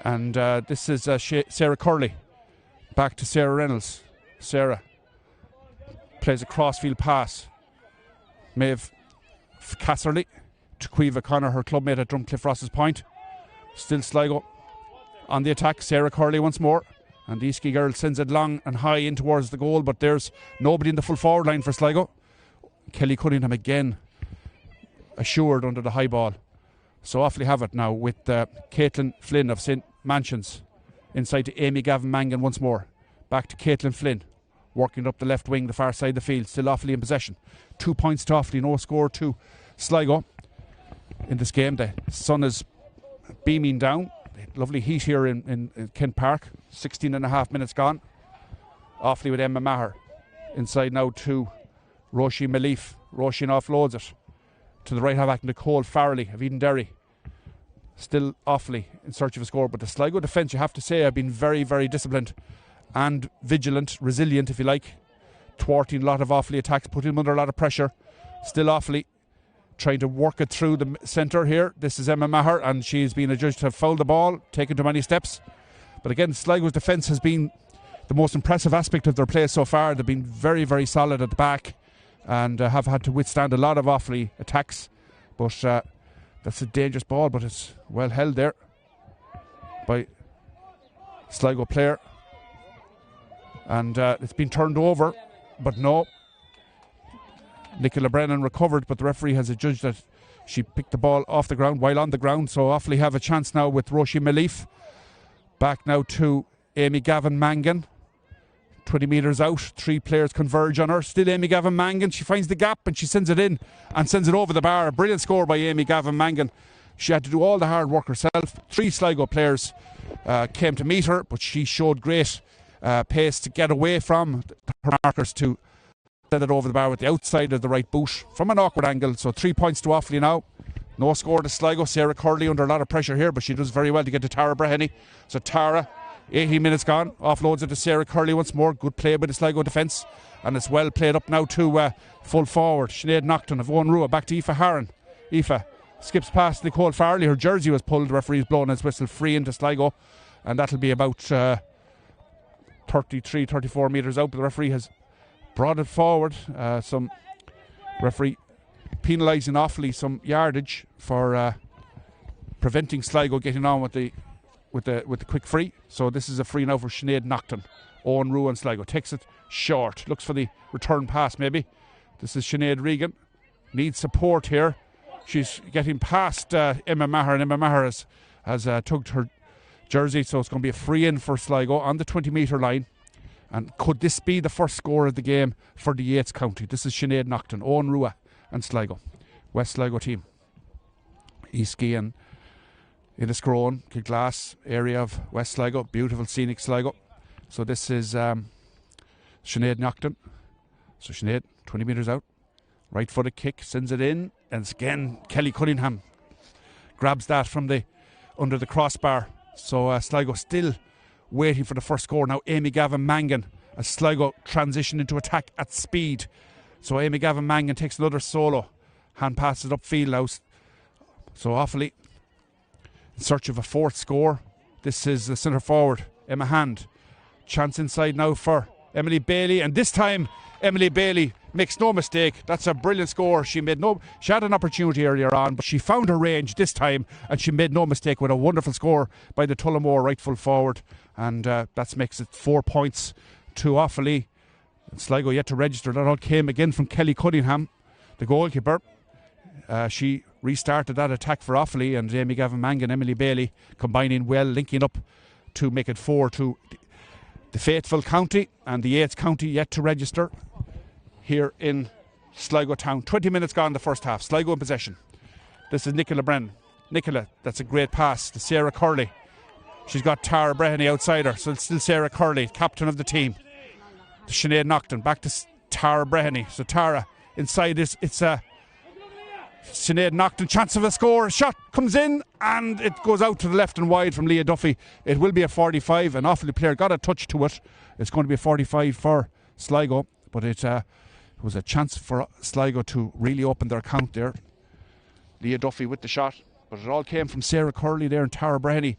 And this is Sarah Curley. Back to Sarah Reynolds. Sarah plays a crossfield pass. Maeve Casserly to Quiva Connor, her clubmate at Drumcliff Ross's Point. Still Sligo on the attack. Sarah Curley once more. And the Eastkey girl sends it long and high in towards the goal, but there's nobody in the full forward line for Sligo. Kelly Cunningham again assured under the high ball. So Offaly have it now with Caitlin Flynn of St Mansions inside to Amy Gavin Mangan once more. Back to Caitlin Flynn, working up the left wing, the far side of the field. Still Offaly in possession. 2 points to Offaly, no score to Sligo in this game. The sun is beaming down. Lovely heat here in Kent Park. 16 and a half minutes gone. Offaly with Emma Maher. Inside now to Roisin Malif. Roisin offloads it to the right half back Nicole Farrelly of Eden Derry. Still Offaly in search of a score, but the Sligo defence, you have to say, have been very, very disciplined and vigilant, resilient if you like, thwarting a lot of Offaly attacks, putting them under a lot of pressure. Still Offaly trying to work it through the centre here. This is Emma Maher, and she's been adjudged to have fouled the ball, taken too many steps. But again, Sligo's defence has been the most impressive aspect of their play so far. They've been very, very solid at the back and have had to withstand a lot of Offaly attacks. But that's a dangerous ball, but it's well held there by Sligo player. And it's been turned over, but no. Nicola Brennan recovered, but the referee has adjudged that she picked the ball off the ground while on the ground. So Offaly have a chance now with Roisin Malif. Back now to Amy Gavin Mangan. 20 metres out, 3 players converge on her. Still Amy Gavin Mangan. She finds the gap and she sends it in and sends it over the bar. A brilliant score by Amy Gavin Mangan. She had to do all the hard work herself. 3 Sligo players came to meet her, but she showed great pace to get away from her markers to send it over the bar with the outside of the right boot from an awkward angle. So 3 points to Offaly now. No score to Sligo. Sarah Curley under a lot of pressure here, but she does very well to get to Tara Breheny. So Tara, 18 minutes gone, offloads it to Sarah Curley once more. Good play by the Sligo defence, and it's well played up now to full forward Sinead Nocton of Owen Rua. Back to Aoife Harron. Aoife skips past Nicole Farrelly. Her jersey was pulled. The referee's blown his whistle free into Sligo, and that'll be about 33, 34 metres out. But the referee has brought it forward. Some referee penalising Offaly some yardage for preventing Sligo getting on with the quick free. So this is a free now for Sinead Nocton. Owen Rua and Sligo takes it short. Looks for the return pass maybe. This is Sinead Regan. Needs support here. She's getting past Emma Maher, and Emma Maher has tugged her jersey, so it's going to be a free in for Sligo on the 20 metre line. And could this be the first score of the game for the Yates County? This is Sinead Nocton, Owen Rua and Sligo. West Sligo team. Eastkey and Inniscrone, Kilglass area of West Sligo. Beautiful scenic Sligo. So this is Sinead Nocton. So Sinead, 20 metres out. Right footed kick, sends it in. And again, Kelly Cunningham grabs that from under the crossbar. So Sligo still waiting for the first score. Now Amy Gavin Mangan as Sligo transition into attack at speed. So Amy Gavin Mangan takes another solo. Hand passes upfield now. So Offaly in search of a fourth score. This is the centre forward, Emma Hand. Chance inside now for Emily Bailey, and this time Emily Bailey makes no mistake. That's a brilliant score. She had an opportunity earlier on, but she found her range this time, and she made no mistake with a wonderful score by the Tullamore right full forward, and that makes it 4 points to Offaly. Sligo yet to register. That all came again from Kelly Cunningham, the goalkeeper. She restarted that attack for Offaly, and Amy Gavin Mangan, Emily Bailey combining well, linking up to make it 4 to the faithful county, and the Yates County yet to register here in Sligo town. 20 minutes gone in the first half. Sligo in possession. This is Nicola Brennan. Nicola, that's a great pass to Sarah Curley. She's got Tara Breheny outside her, so it's still Sarah Curley, captain of the team. To Sinead Nocton, back to Tara Breheny. So Tara inside this, it's Sinead Nocton, chance of a score. Shot comes in and it goes out to the left and wide from Leah Duffy. It will be a 45. An Offaly player got a touch to it. It's going to be a 45 for Sligo, but it was a chance for Sligo to really open their account there. Leah Duffy with the shot, but it all came from Sarah Curley there and Tara Breheny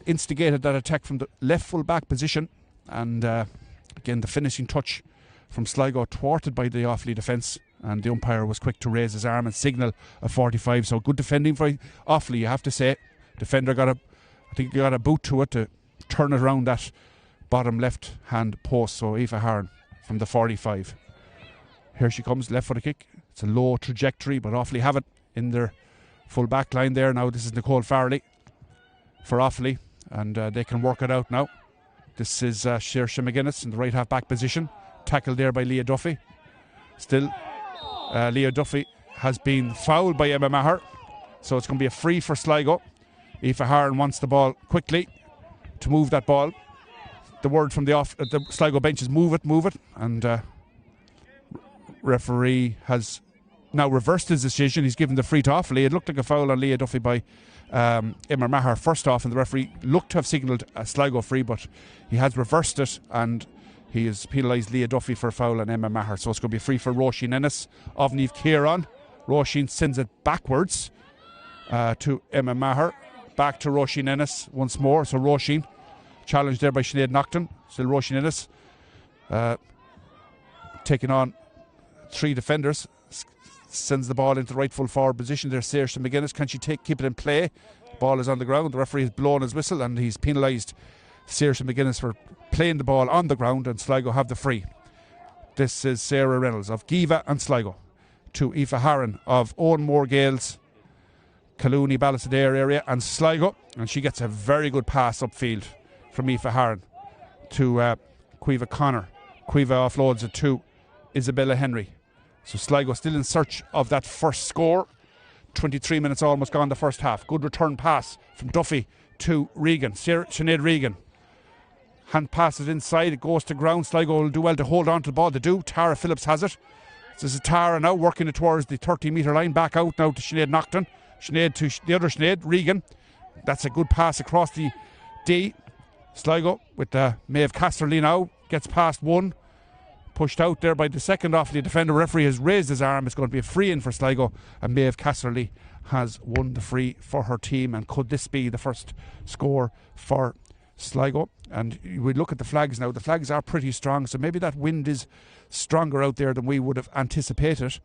instigated that attack from the left full back position, and again the finishing touch from Sligo thwarted by the Offaly defence, and the umpire was quick to raise his arm and signal a 45. So good defending for Offaly, you have to say. Defender got a boot to it to turn it around that bottom left hand post. So Aoife Harran from the 45. Here she comes, left footed kick. It's a low trajectory, but Offaly have it in their full back line there. Now this is Nicole Farrelly for Offaly, and they can work it out now. This is Saoirse McGuinness in the right half back position, tackled there by Leah Duffy. Still, Leah Duffy has been fouled by Emma Maher, so it's going to be a free for Sligo. Aoife Harran wants the ball quickly to move that ball. The word from the Sligo bench is move it, and referee has now reversed his decision. He's given the free to Offaly. It looked like a foul on Leah Duffy by Emma Maher first off, and the referee looked to have signalled a Sligo free, but he has reversed it, and he has penalised Leah Duffy for a foul on Emma Maher. So it's going to be free for Roisin Ennis of Niamh Kieran. Roisin sends it backwards to Emma Maher. Back to Roisin Ennis once more. So Roisin, challenged there by Sinead Naughton. Still Roisin Ennis taking on three defenders. Sends the ball into the right full forward position. There's Saoirse McGuinness. Can she keep it in play? Ball is on the ground. The referee has blown his whistle, and he's penalised Saoirse McGuinness for playing the ball on the ground, and Sligo have the free. This is Sarah Reynolds of Giva and Sligo to Aoife Harran of Owenmore Gales, Calooney, Ballisadair area, and Sligo, and she gets a very good pass upfield from Aoife Harran to Caoimhe Connor. Caoimhe offloads it to Isabella Henry. So Sligo still in search of that first score. 23 minutes almost gone the first half. Good return pass from Duffy to Regan. Sinead Regan. Hand passes inside. It goes to ground. Sligo will do well to hold on to the ball. They do. Tara Phillips has it. This is Tara now working it towards the 30-metre line. Back out now to Sinead Naughton. Sinead to the other Sinead. Regan. That's a good pass across the D. Sligo with Maeve Casterly now. Gets past one. Pushed out there by the second Offaly defender. Referee has raised his arm. It's going to be a free in for Sligo, and Maeve Casterly has won the free for her team. And could this be the first score for Sligo? And we look at the flags now. The flags are pretty strong, so maybe that wind is stronger out there than we would have anticipated.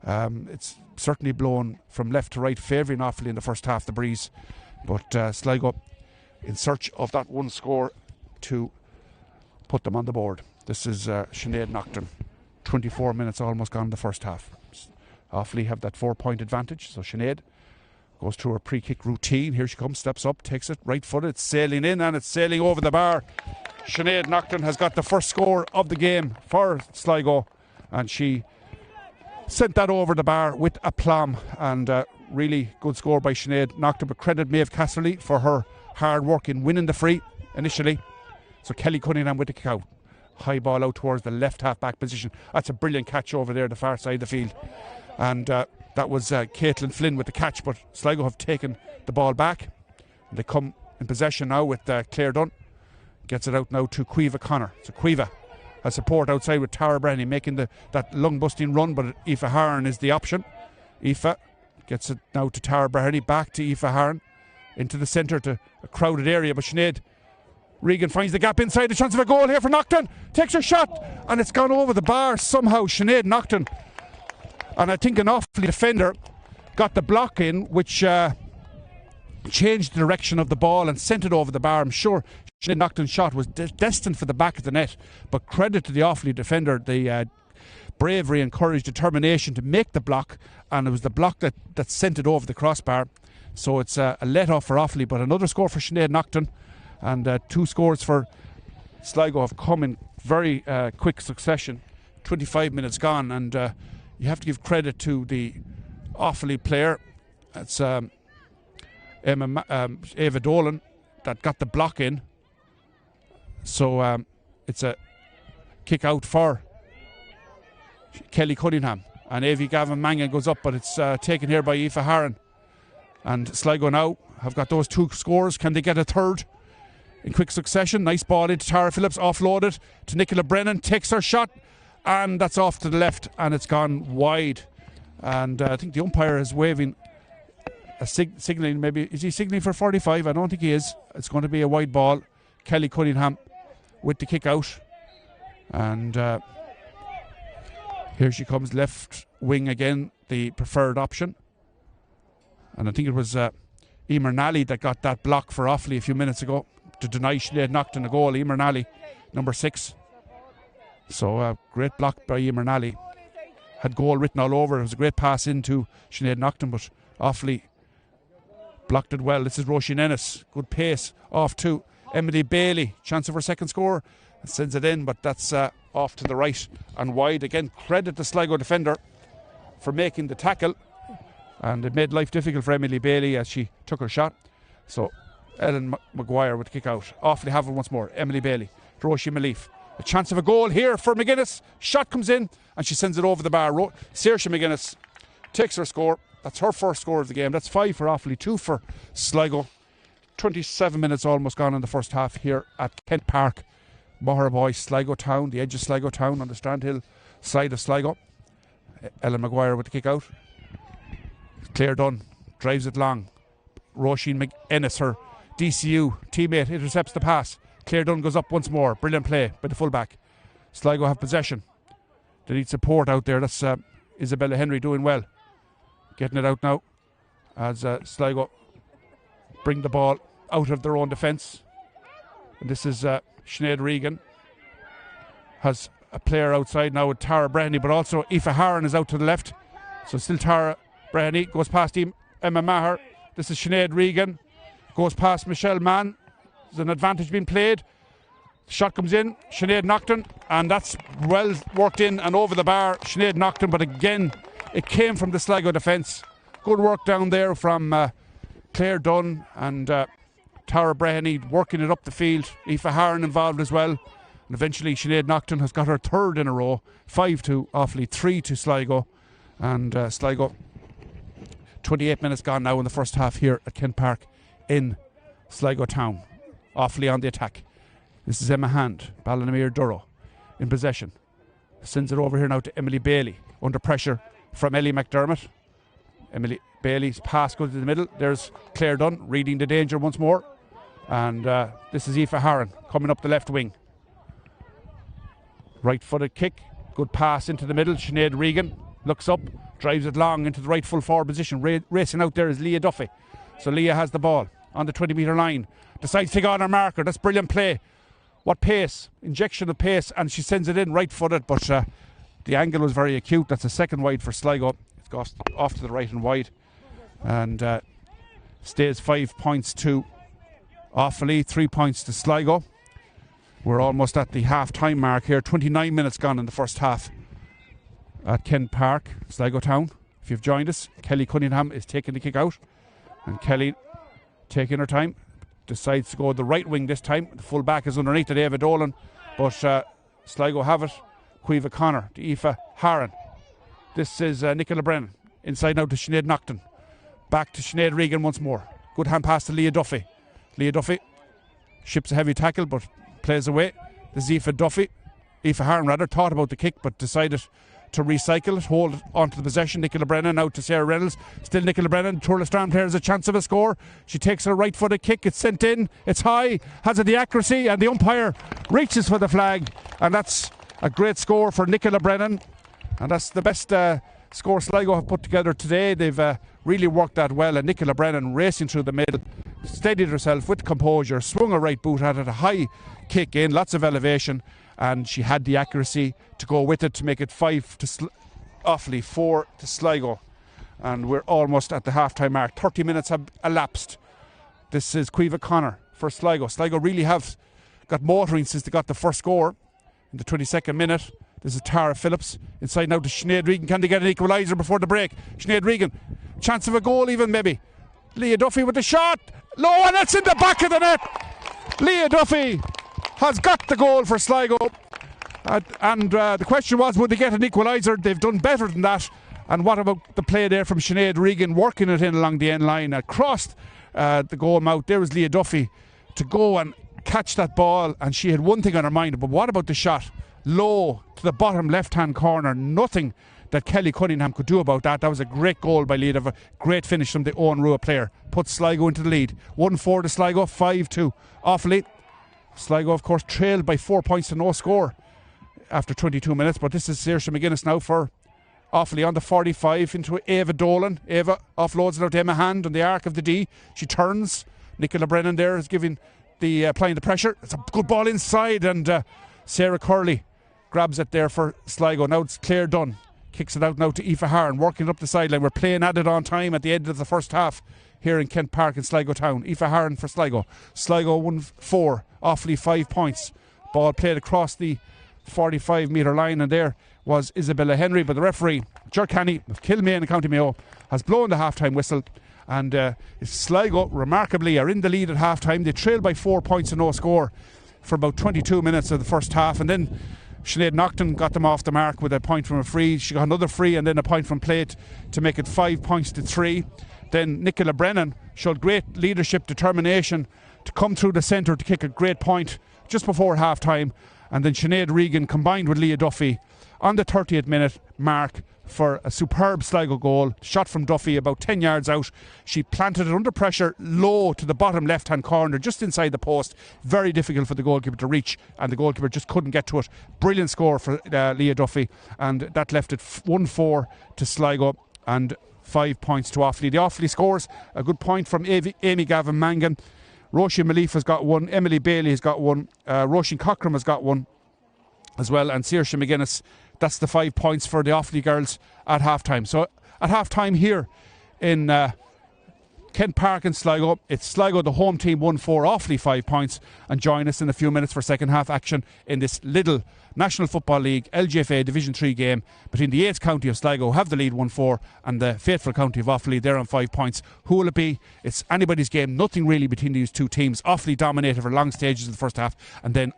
It's certainly blown from left to right, favouring Offaly in the first half, the breeze. But Sligo in search of that one score to put them on the board. This is Sinead Naughton. 24 minutes almost gone the first half. Offaly have that 4-point advantage. So Sinead goes through her pre-kick routine. Here she comes, steps up, takes it right footed. It's sailing in and it's sailing over the bar. Sinead Naughton has got the first score of the game for Sligo, and she sent that over the bar with aplomb. And really good score by Sinead Naughton. But credit Maeve Casterly for her hard work in winning the free initially. So Kelly Cunningham with the kick out. High ball out towards the left half back position. That's a brilliant catch over there, the far side of the field. And that was Caitlin Flynn with the catch, but Sligo have taken the ball back. They come in possession now with Claire Dunn. Gets it out now to Caoimhe Connor. So Caoimhe has support outside with Tara Brennan making that lung-busting run, but Aoife Harran is the option. Aoife gets it now to Tara Brennan, back to Aoife Harran, into the centre to a crowded area, but Sinead Regan finds the gap inside. A chance of a goal here for Naughton. Takes her shot, and it's gone over the bar somehow. Sinead Naughton, and I think an Offaly defender got the block in, which changed the direction of the ball and sent it over the bar. I'm sure Sinead Naughton's shot was destined for the back of the net, but credit to the Offaly defender, the bravery and courage, determination to make the block, and it was the block that sent it over the crossbar. So it's a let-off for Offaly, but another score for Sinead Naughton. And 2 scores for Sligo have come in very quick succession. 25 minutes gone, and you have to give credit to the Offaly player. It's Ava Dolan that got the block in. So it's a kick out for Kelly Cunningham. And Avi Gavin Mangan goes up, but it's taken here by Aoife Harran. And Sligo now have got those 2 scores. Can they get a third in quick succession? Nice ball into Tara Phillips, offloaded to Nicola Brennan, takes her shot, and that's off to the left, and it's gone wide. And I think the umpire is waving signalling, maybe. Is he signalling for 45? I don't think he is. It's going to be a wide ball. Kelly Cunningham with the kick out. And here she comes, left wing again, the preferred option. And I think it was Emer Nally that got that block for Offaly a few minutes ago to deny Sinead Nocton a goal. Emer Nally, number 6. So great block by Emer Nally. Had goal written all over. It was a great pass into Sinead Nocton, but Offaly blocked it well. This is Roisin Ennis. Good pace off to Emily Bailey. Chance of her second score. Sends it in, but that's off to the right and wide. Again, credit the Sligo defender for making the tackle. And it made life difficult for Emily Bailey as she took her shot. So Ellen Maguire would kick out. Offaly have it once more. Emily Bailey. Roisin Malif. A chance of a goal here for McGuinness. Shot comes in and she sends it over the bar. Saoirse McGuinness takes her score. That's her first score of the game. That's 5 for Offaly, 2 for Sligo. 27 minutes almost gone in the first half here at Kent Park. Moharaboy, Sligo Town, the edge of Sligo Town on the Strandhill side of Sligo. Ellen Maguire with the kick out. Claire Dunn drives it long. Roisin McEnnis, her DCU teammate, intercepts the pass. Claire Dunn goes up once more. Brilliant play by the fullback. Sligo have possession. They need support out there. That's Isabella Henry doing well. Getting it out now as Sligo bring the ball out of their own defence. And this is Sinead Regan. Has a player outside now with Tara Breheny, but also Aoife Harron is out to the left. So still Tara Breheny goes past Emma Maher. This is Sinead Regan. Goes past Michelle Mann. There's an advantage being played. Shot comes in. Sinead Nocton. And that's well worked in and over the bar. Sinead Nocton, but again, it came from the Sligo defence. Good work down there from Claire Dunn and Tara Breheny working it up the field. Aoife Harron involved as well. And eventually Sinead Nocton has got her third in a row. 5 to Offaly, 3 to Sligo. And Sligo, 28 minutes gone now in the first half here at Kent Park in Sligo Town. Offaly on the attack. This is Emma Hand, Ballinamere Durrow in possession. Sends it over here now to Emily Bailey. Under pressure from Ellie McDermott. Emily Bailey's pass goes to the middle. There's Claire Dunn reading the danger once more. And this is Aoife Harron coming up the left wing. Right footed kick. Good pass into the middle. Sinead Regan looks up, drives it long into the right full forward position. Racing out there is Leah Duffy. So Leah has the ball on the 20-metre line. Decides to take on her marker. That's brilliant play. What pace. Injection of pace. And she sends it in right footed. But the angle was very acute. That's a second wide for Sligo. It goes off to the right and wide. And stays 5 points to Offaly, 3 points to Sligo. We're almost at the half-time mark here. 29 minutes gone in the first half at Kent Park, Sligo Town. If you've joined us, Kelly Cunningham is taking the kick out. And Kelly, taking her time, decides to go the right wing this time. The full back is underneath to David Dolan. But Sligo have it. Caoimhe Connor to Aoife Harron. This is Nicola Brennan. Inside now to Sinead Nocton. Back to Sinead Regan once more. Good hand pass to Leah Duffy. Leah Duffy ships a heavy tackle but plays away. This is Aoife Harron rather, thought about the kick but decided to recycle it, hold it onto the possession. Nicola Brennan out to Sarah Reynolds. Still Nicola Brennan. Turle Strand player has a chance of a score. She takes her right footed kick. It's sent in. It's high. Has it the accuracy, and the umpire reaches for the flag. And that's a great score for Nicola Brennan. And that's the best score Sligo have put together today. They've really worked that well. And Nicola Brennan racing through the middle, steadied herself with composure, swung her right boot at it, a high kick in, lots of elevation, and she had the accuracy to go with it to make it 5 to Offaly, 4 to Sligo. And we're almost at the half-time mark. 30 minutes have elapsed. This is Caoimhe Connor for Sligo. Sligo really have got motoring since they got the first score in the 22nd minute. This is Tara Phillips. Inside now to Sinead Regan. Can they get an equaliser before the break? Sinead Regan. Chance of a goal even maybe. Leah Duffy with the shot. Low, and it's in the back of the net. Leah Duffy has got the goal for Sligo. And the question was, would they get an equaliser? They've done better than that. And what about the play there from Sinead Regan, working it in along the end line, across the goal mouth. There was Leah Duffy to go and catch that ball, and she had one thing on her mind, but what about the shot? Low to the bottom left-hand corner. Nothing that Kelly Cunningham could do about that. That was a great goal by Lidl, a great finish from the Owen Rua player. Puts Sligo into the lead. 1-4 to Sligo, 5-2 Offaly. Sligo, of course, trailed by 4 points to no score after 22 minutes, but this is Saoirse McGuinness now for Offaly on the 45 into Ava Dolan. Ava offloads it out to Emma Hand on the arc of the D. She turns. Nicola Brennan there is giving applying the pressure. It's a good ball inside, and Sarah Curley grabs it there for Sligo. Now it's Claire Dunn. Kicks it out now to Aoife Harron, working it up the sideline. We're playing at it on time at the end of the first half here in Kent Park in Sligo Town. Aoife Harron for Sligo. Sligo 1-4, Offaly 5 points. Ball played across the 45-metre line, and there was Isabella Henry, but the referee, Ger Canny of Kilmaine and County Mayo, has blown the half-time whistle, and Sligo remarkably are in the lead at half-time. They trail by 4 points to no score for about 22 minutes of the first half, and then Sinead Naughton got them off the mark with a point from a free. She got another free and then a point from plate to make it 5 points to 3. Then Nicola Brennan showed great leadership, determination to come through the centre to kick a great point just before half time. And then Sinead Regan combined with Leah Duffy on the 30th minute mark for a superb Sligo goal. Shot from Duffy about 10 yards out. She planted it under pressure low to the bottom left hand corner just inside the post. Very difficult for the goalkeeper to reach, and the goalkeeper just couldn't get to it. Brilliant score for Leah Duffy, and that left it 1-4 to Sligo and 5 points to Offaly. The Offaly scores a good point from Amy Gavin Mangan. Roisin Malif has got one, Emily Bailey has got one, Roisin Cockram has got one as well, and Saoirse McGuinness. That's the 5 points for the Offaly girls at half time. So at half time here in Kent Park in Sligo, it's Sligo the home team 1-4, Offaly 5 points, and join us in a few minutes for second half action in this Lidl National Football League LGFA Division 3 game between the 8th county of Sligo, have the lead 1-4, and the faithful county of Offaly, they're on 5 points. Who will it be? It's anybody's game, nothing really between these two teams. Offaly dominated for long stages of the first half, and then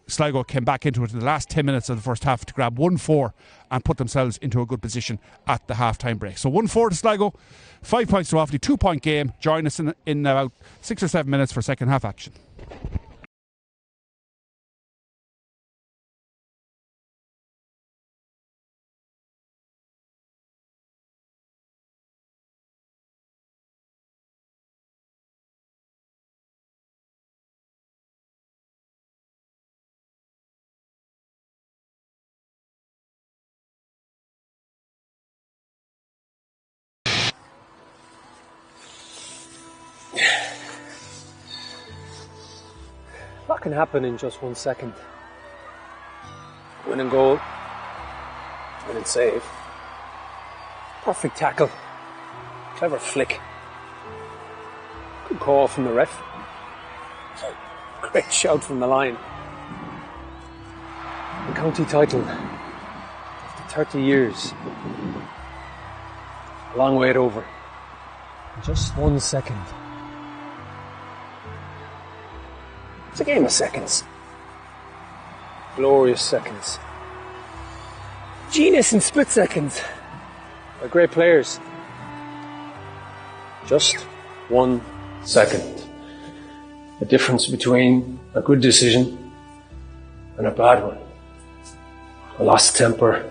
Sligo came back into it in the last 10 minutes of the first half to grab 1-4 and put themselves into a good position at the half-time break. So 1-4 to Sligo, 5 points to Offaly, 2 point game. Join us in about 6 or 7 minutes for second half action. A lot can happen in just 1 second. Winning goal, winning save, perfect tackle, clever flick, good call from the ref, great shout from the line. The county title, after 30 years, a long wait over, in just 1 second. It's a game of seconds. Glorious seconds. Genius in split seconds. By great players. Just 1 second. The difference between a good decision and a bad one. A lost temper,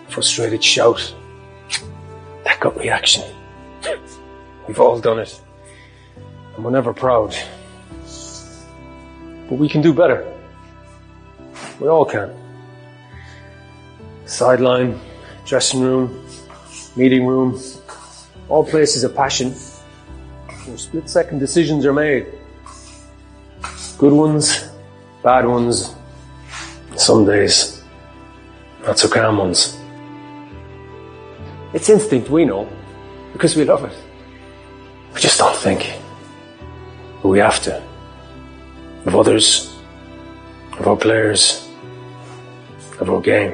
frustrated shout. That gut reaction. We've all done it. And we're never proud. But we can do better. We all can. Sideline, dressing room, meeting room, all places of passion where split-second decisions are made. Good ones, bad ones, some days not so calm ones. It's instinct, we know, because we love it. We just don't think. But we have to. Of others, of our players, of our game.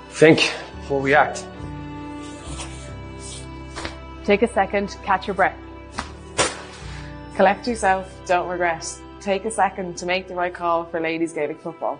Think before we act. Take a second, catch your breath. Collect yourself, don't regret. Take a second to make the right call for ladies Gaelic football.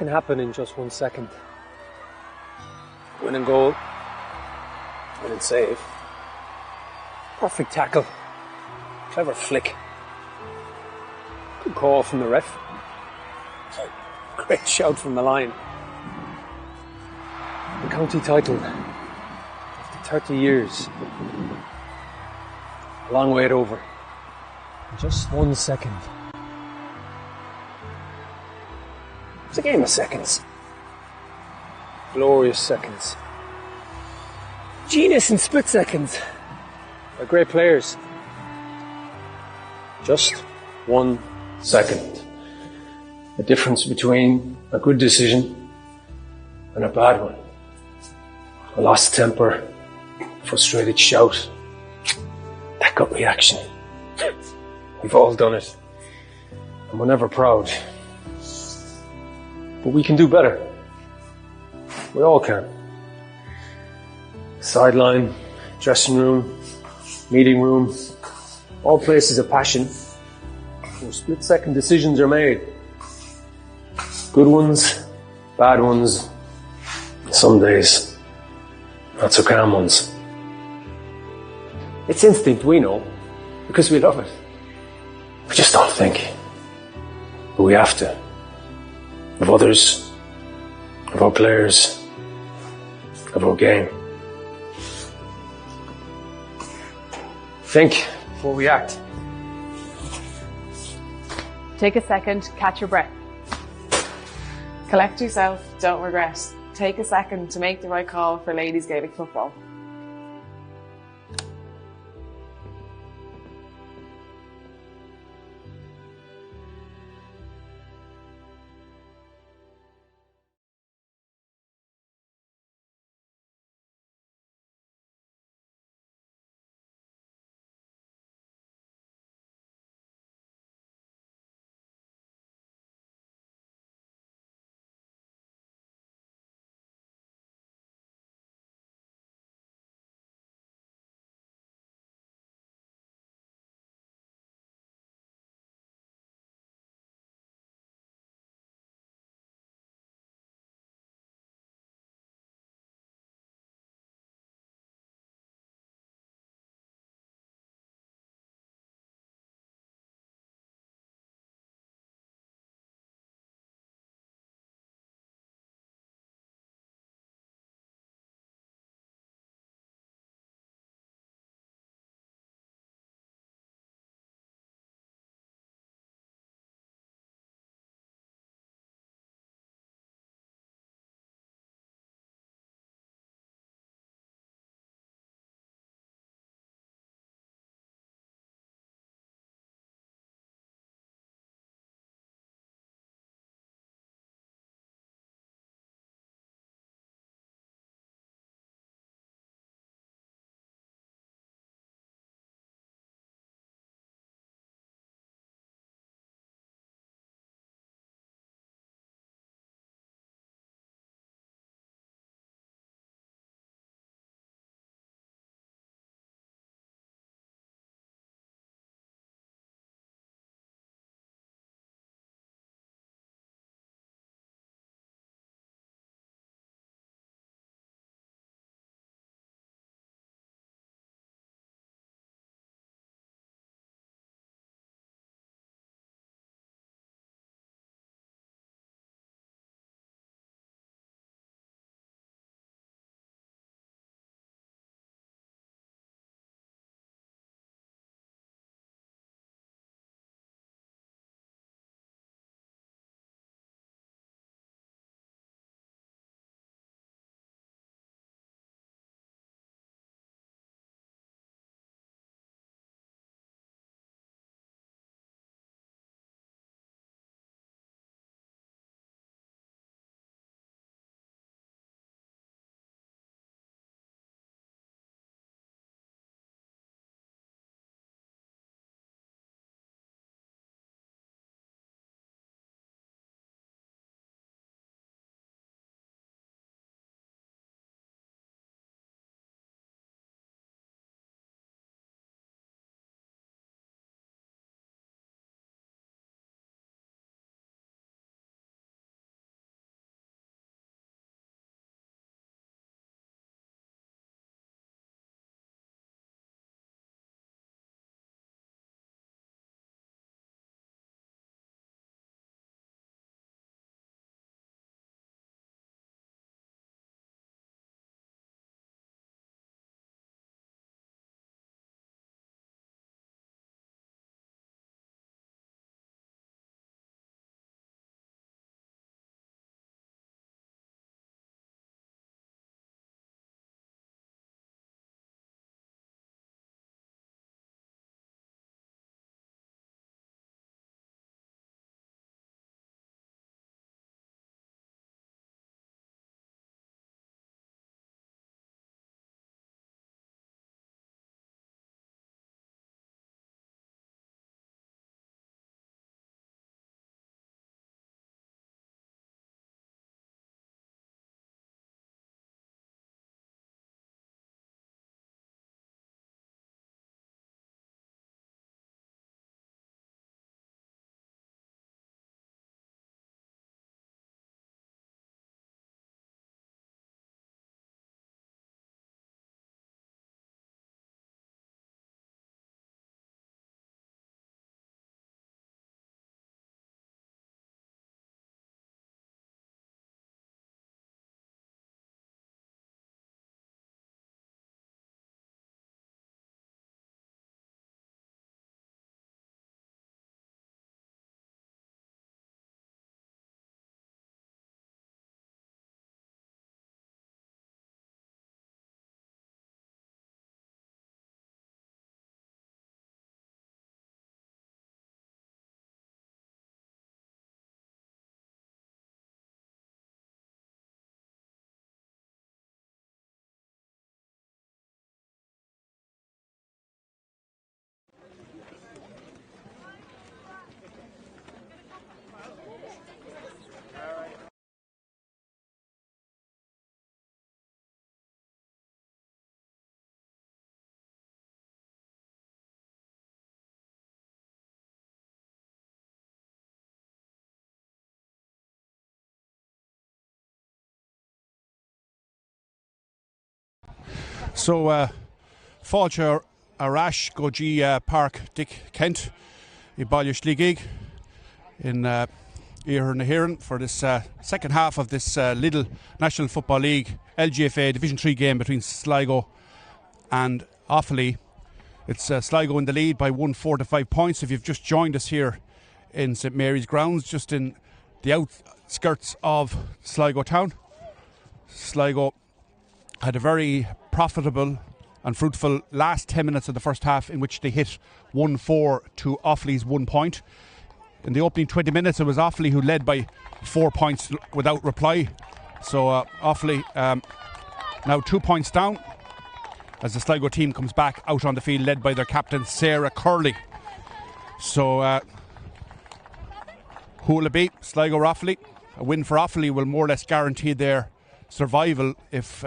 can happen in just 1 second. Winning goal, winning save, perfect tackle, clever flick, good call from the ref, great shout from the line. The county title, after 30 years, a long wait over, in just 1 second. It's a game of seconds. Glorious seconds. Genius in split seconds. By great players. Just 1 second. The difference between a good decision and a bad one. A lost temper, frustrated shout, that gut reaction. We've all done it. And we're never proud. But we can do better. We all can. Sideline, dressing room, meeting room, all places of passion where split-second decisions are made. Good ones, bad ones, some days not so calm ones. It's instinct, we know, because we love it. We just don't think. But we have to. Of others, of our players, of our game. Think before we act. Take a second, catch your breath. Collect yourself, don't regret. Take a second to make the right call for ladies Gaelic football. So, Fáilte Arash Goji Park Dick Kent, I Baillish Sligo in Éireann na Héireann for this second half of this Lidl National Football League LGFA Division 3 game between Sligo and Offaly. It's Sligo in the lead by 4 to 5 points. If you've just joined us here in St Mary's grounds, just in the outskirts of Sligo town, Sligo had a very profitable and fruitful last 10 minutes of the first half, in which they hit 1-4 to Offaly's 1 point. In the opening 20 minutes, it was Offaly who led by 4 points without reply. So Offaly now 2 points down as the Sligo team comes back out on the field, led by their captain Sarah Curley. So who will it be? Sligo or Offaly? A win for Offaly will more or less guarantee their survival if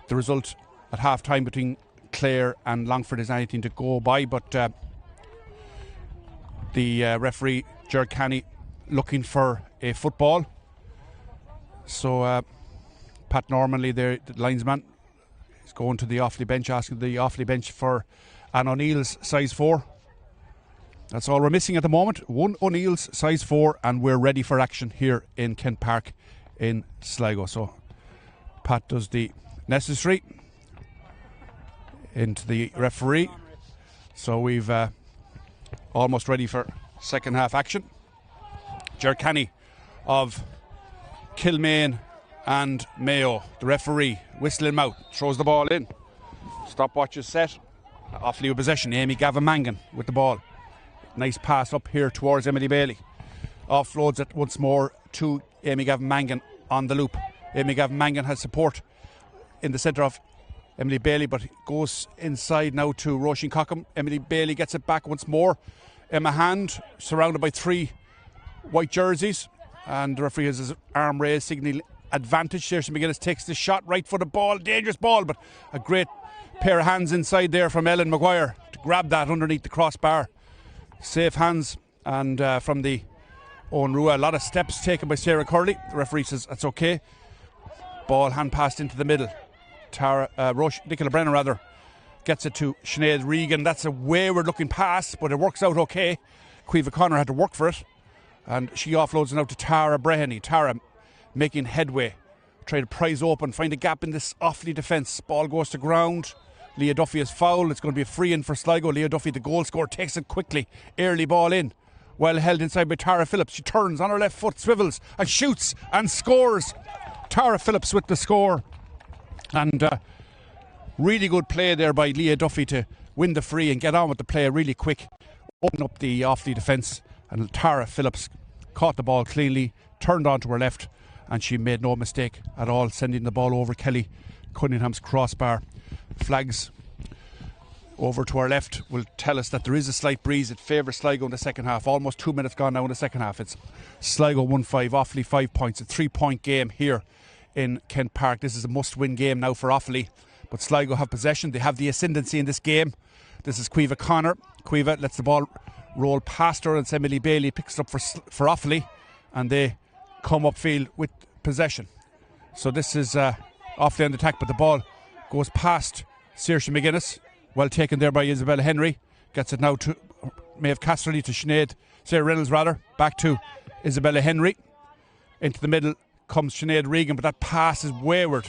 the result at half time between Clare and Longford is anything to go by. But the referee, Ger Canny, looking for a football. So Pat Normanley, the linesman, is going to the Offaly bench, asking the Offaly bench for an O'Neill's size 4. That's all we're missing at the moment. One O'Neill's size 4, and we're ready for action here in Kent Park in Sligo. So Pat does the necessary into the referee. So we've almost ready for second half action. Ger Canny of Kilmaine and Mayo, the referee, whistle in mouth, throws the ball in. Stopwatch is set. Offaly with possession. Amy Gavin Mangan with the ball. Nice pass up here towards Emily Bailey. Offloads it once more to Amy Gavin Mangan on the loop. Amy Gavin Mangan has support in the centre of Emily Bailey, but goes inside now to Roisin Cockham. Emily Bailey gets it back once more. Emma Hand, surrounded by 3 white jerseys, and the referee has his arm raised, signalling advantage. Saoirse McGuinness takes the shot, right footed ball, dangerous ball, but a great pair of hands inside there from Ellen Maguire to grab that underneath the crossbar. Safe hands, and from the Owen Rua, a lot of steps taken by Sarah Curley. The referee says that's okay. Ball hand passed into the middle. Nicola Brennan gets it to Sinead Regan. That's a wayward looking pass, but it works out okay. Caoimhe Connor had to work for it, and she offloads it out to Tara Breheny. Tara making headway, trying to prise open, find a gap in this Offaly defence. Ball goes to ground. Leah Duffy is fouled. It's going to be a free in for Sligo. Leah Duffy, the goal scorer, takes it quickly. Early ball in, well held inside by Tara Phillips. She turns on her left foot, swivels and shoots and scores. Tara Phillips with the score. And really good play there by Leah Duffy to win the free and get on with the play really quick. Open up the Offaly defence, and Tara Phillips caught the ball cleanly, turned onto her left, and she made no mistake at all, sending the ball over Kelly Cunningham's crossbar. Flags over to our left will tell us that there is a slight breeze. It favours Sligo in the second half. Almost 2 minutes gone now in the second half. It's Sligo 1-5, Offaly 5 points. A 3-point game here in Kent Park. This is a must-win game now for Offaly, but Sligo have possession. They have the ascendancy in this game. This is Caoimhe Connor. Caoimhe lets the ball roll past her, and it's Emily Bailey picks it up for Offaly, and they come upfield with possession. So this is Offaly on the attack, but the ball goes past Saoirse McGuinness. Well taken there by Isabella Henry. Gets it now to Maeve Casterly, to Sarah Reynolds back to Isabella Henry. Into the middle comes Sinead Regan, but that pass is wayward.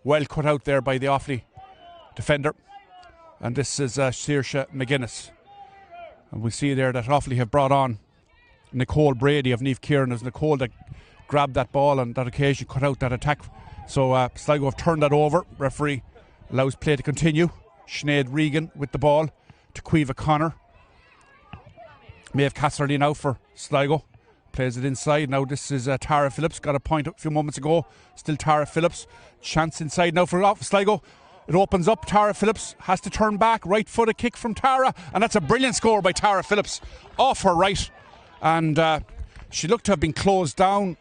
Well cut out there by the Offaly defender. And this is Saoirse McGuinness. And we see there that Offaly have brought on Nicole Brady of Niamh Kieran. As Nicole that grabbed that ball on that occasion, cut out that attack. So Sligo have turned that over. Referee allows play to continue. Sinead Regan with the ball to Caoimhe Connor. Maeve Casterly now for Sligo. Plays it inside. Now this is Tara Phillips. Got a point a few moments ago. Still Tara Phillips. Chance inside now for Sligo. It opens up. Tara Phillips has to turn back. Right footed kick from Tara. And that's a brilliant score by Tara Phillips. Off her right. And she looked to have been closed down.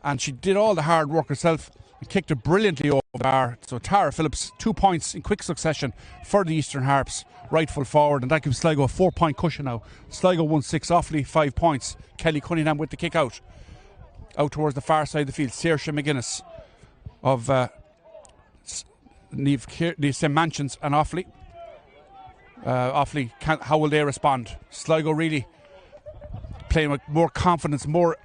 And she did all the hard work herself. And kicked it brilliantly over the bar. So Tara Phillips, 2 points in quick succession for the Eastern Harps. Rightful forward, and that gives Sligo a 4-point cushion now. Sligo 1-6, Offaly 5 points. Kelly Cunningham with the kick out towards the far side of the field. Saoirse McGuinness of St Mansions and Offaly. Offaly, how will they respond? Sligo really playing with more confidence, more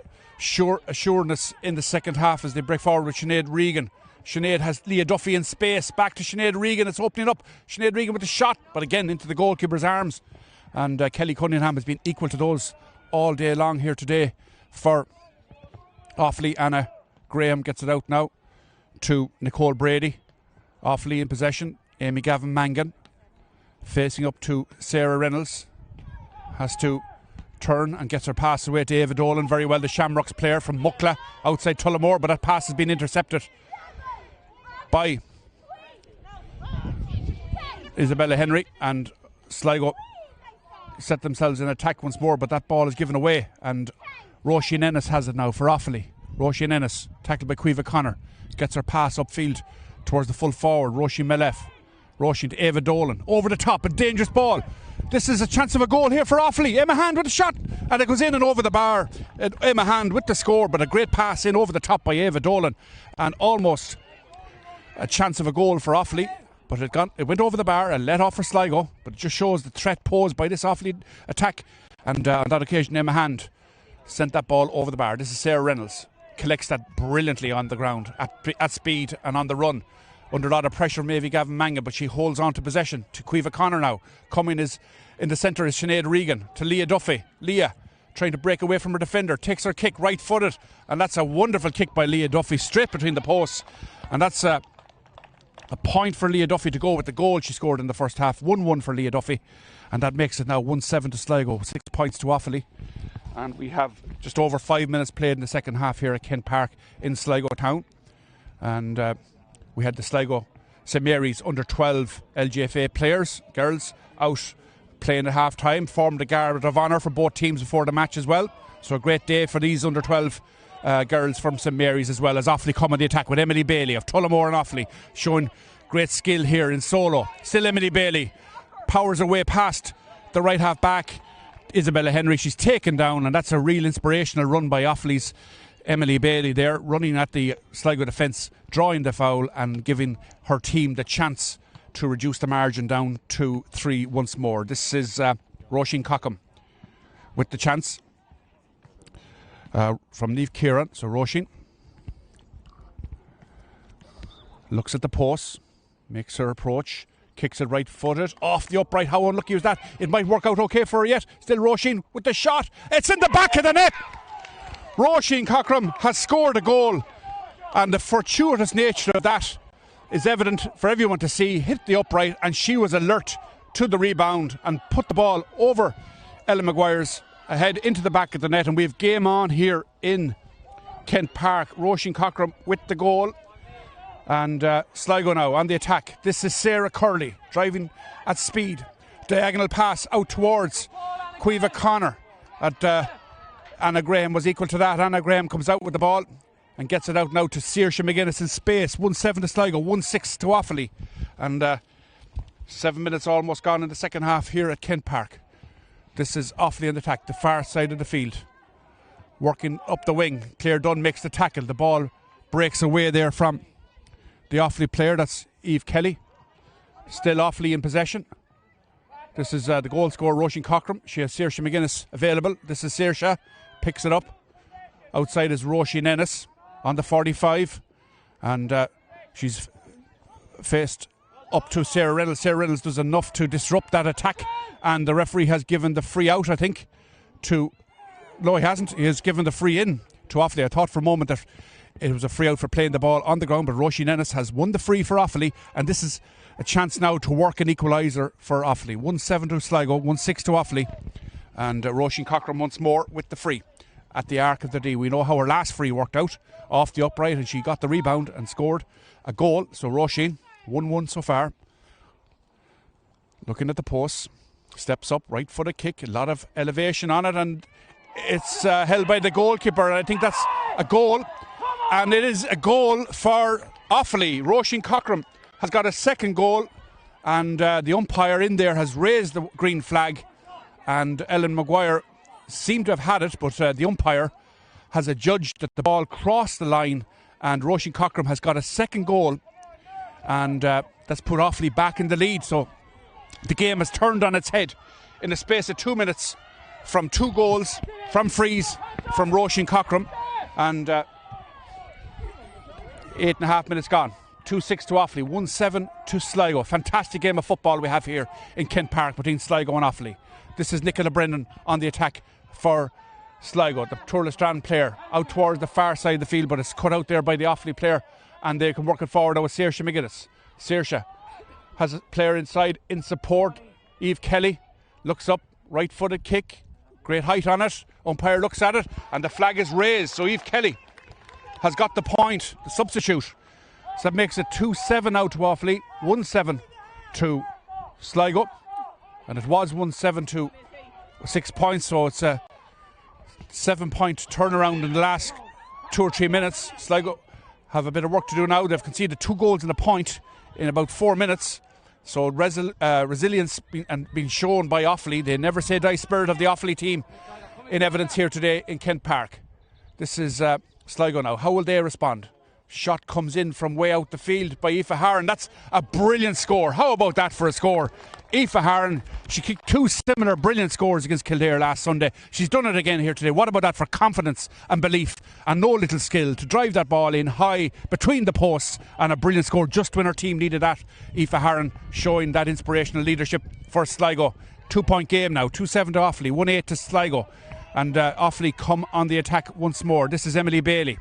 assuredness in the second half as they break forward with Sinead Regan. Sinead has Leah Duffy in space. Back to Sinead Regan. It's opening up. Sinead Regan with the shot, but again into the goalkeeper's arms. And Kelly Cunningham has been equal to those all day long here today for Offaly. Anna Graham gets it out now to Nicole Brady. Offaly in possession. Amy Gavin Mangan facing up to Sarah Reynolds. Has to turn and gets her pass away to Ava Dolan. Very well, the Shamrocks player from Muckla outside Tullamore, but that pass has been intercepted by Isabella Henry, and Sligo set themselves in attack once more, but that ball is given away, and Roisin Ennis has it now for Offaly. Roisin Ennis, tackled by Caoimhe Connor, gets her pass upfield towards the full forward, Roisin Melef. Roisin to Ava Dolan, over the top, a dangerous ball. This is a chance of a goal here for Offaly. Emma Hand with a shot, and it goes in and over the bar. Emma Hand with the score, but a great pass in over the top by Ava Dolan, and almost a chance of a goal for Offaly, but it went over the bar and let off for Sligo, but it just shows the threat posed by this Offaly attack. And on that occasion, Emma Hand sent that ball over the bar. This is Sarah Reynolds, collects that brilliantly on the ground at speed and on the run, under a lot of pressure from Amy Gavin Mangan, but she holds on to possession to Caoimhe Connor now. Coming is in the centre is Sinead Regan to Leah Duffy. Leah trying to break away from her defender, takes her kick right footed, and that's a wonderful kick by Leah Duffy straight between the posts, and that's a point for Leah Duffy to go with the goal she scored in the first half. 1-1 for Leah Duffy, and that makes it now 1-7 to Sligo, 6 points to Offaly. And we have just over 5 minutes played in the second half here at Kent Park in Sligo town. And we had the Sligo St Mary's under 12 LGFA players, girls, out playing at half time, formed a guard of honour for both teams before the match as well. So a great day for these under 12 girls from St Mary's, as well as Offaly come on the attack with Emily Bailey of Tullamore and Offaly showing great skill here in solo. Still Emily Bailey powers her way past the right half back Isabella Henry. She's taken down, and that's a real inspirational run by Offaly's Emily Bailey there, running at the Sligo defence, drawing the foul and giving her team the chance to reduce the margin down to 3 once more. This is Roisin Cockham with the chance from Niamh Kieran. So Roisin looks at the post, makes her approach, kicks it right footed off the upright. How unlucky was that? It might work out okay for her yet. Still Roisin with the shot. It's in the back of the net. Roisin Cockham has scored a goal, and the fortuitous nature of that is evident for everyone to see. Hit the upright, and she was alert to the rebound and put the ball over Ellen Maguire's head into the back of the net. And we have game on here in Kent Park. Roisin Cockham with the goal, and Sligo now on the attack. This is Sarah Curley driving at speed, diagonal pass out towards Caoimhe Connor at Anna Graham was equal to that. Anna Graham comes out with the ball and gets it out now to Saoirse McGuinness in space. 1-7 to Sligo, 1-6 to Offaly. And 7 minutes almost gone in the second half here at Kent Park. This is Offaly on the attack, the far side of the field. Working up the wing. Claire Dunn makes the tackle. The ball breaks away there from the Offaly player. That's Eve Kelly. Still Offaly in possession. This is the goal scorer, Roisin Cockham. She has Saoirse McGuinness available. This is Saoirse. Picks it up. Outside is Roisin Ennis on the 45. And she's faced up to Sarah Reynolds. Sarah Reynolds does enough to disrupt that attack. And the referee has given the free out, I think, to... No, he hasn't. He has given the free in to Offaly. I thought for a moment that it was a free out for playing the ball on the ground, but Roisin Ennis has won the free for Offaly, and this is a chance now to work an equaliser for Offaly. 1-7 to Sligo, 1-6 to Offaly, and Roisin Cochrane once more with the free at the arc of the D. We know how her last free worked out, off the upright, and she got the rebound and scored a goal. So Roisin, 1-1 so far. Looking at the posts, steps up, right footed kick, a lot of elevation on it, and it's held by the goalkeeper, and I think that's a goal. And it is a goal for Offaly. Roisin Cochrane has got a second goal, and the umpire in there has raised the green flag, and Ellen Maguire seemed to have had it, but the umpire has adjudged that the ball crossed the line, and Roisin Cochrane has got a second goal and that's put Offaly back in the lead. So the game has turned on its head in the space of 2 minutes from 2 goals from frees from Roisin Cockram, and 8.5 minutes gone. 2-6 to Offaly, 1-7 to Sligo. Fantastic game of football we have here in Kent Park between Sligo and Offaly. This is Nicola Brennan on the attack for Sligo, the Turlestrand player, out towards the far side of the field, but it's cut out there by the Offaly player, and they can work it forward now with Saoirse McGuinness. Saoirse has a player inside in support. Eve Kelly looks up, right-footed kick, great height on it. Umpire looks at it, and the flag is raised. So Eve Kelly has got the point, the substitute. So that makes it 2-7 out to Offaly, 1-7 to Sligo. And it was 1-7 to 6 points, so it's a 7-point turnaround in the last 2 or 3 minutes. Sligo have a bit of work to do now. They've conceded 2 goals and a point in about 4 minutes. So resilience being shown by Offaly. They never say die spirit of the Offaly team in evidence here today in Kent Park. This is Sligo now. How will they respond? Shot comes in from way out the field by Aoife Harron. That's a brilliant score. How about that for a score? Aoife Harron, she kicked 2 similar brilliant scores against Kildare last Sunday. She's done it again here today. What about that for confidence and belief and no little skill to drive that ball in high between the posts, and a brilliant score just when her team needed that. Aoife Harron showing that inspirational leadership for Sligo. 2-point game now, 2-7 to Offaly, 1-8 to Sligo, and Offaly come on the attack once more. This is Emily Bailey.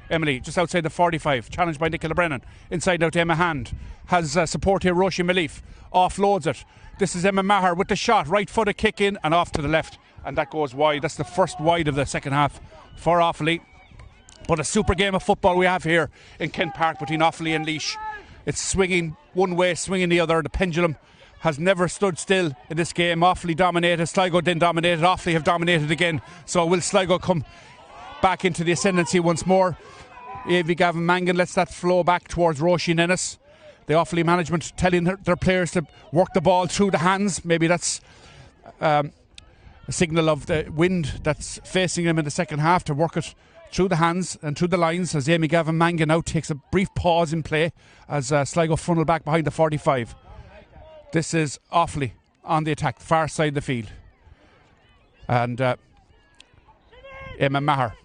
Emily, just outside the 45, challenged by Nicola Brennan. Inside out to Emma Hand. Has support here, Roisin Malif. Offloads it. This is Emma Maher with the shot. Right foot a kick in and off to the left. And that goes wide. That's the first wide of the second half for Offaly. But a super game of football we have here in Kent Park between Offaly and Laois. It's swinging one way, swinging the other. The pendulum has never stood still in this game. Offaly dominated. Sligo then dominated. Offaly have dominated again. So will Sligo come back into the ascendancy once more? Avi Gavin Mangan lets that flow back towards Roisin Ennis. The Offaly management telling their players to work the ball through the hands. Maybe that's a signal of the wind that's facing them in the second half, to work it through the hands and through the lines, as Amy Gavin Mangan now takes a brief pause in play as Sligo funnel back behind the 45. This is Offaly on the attack, far side of the field. And Emma Maher.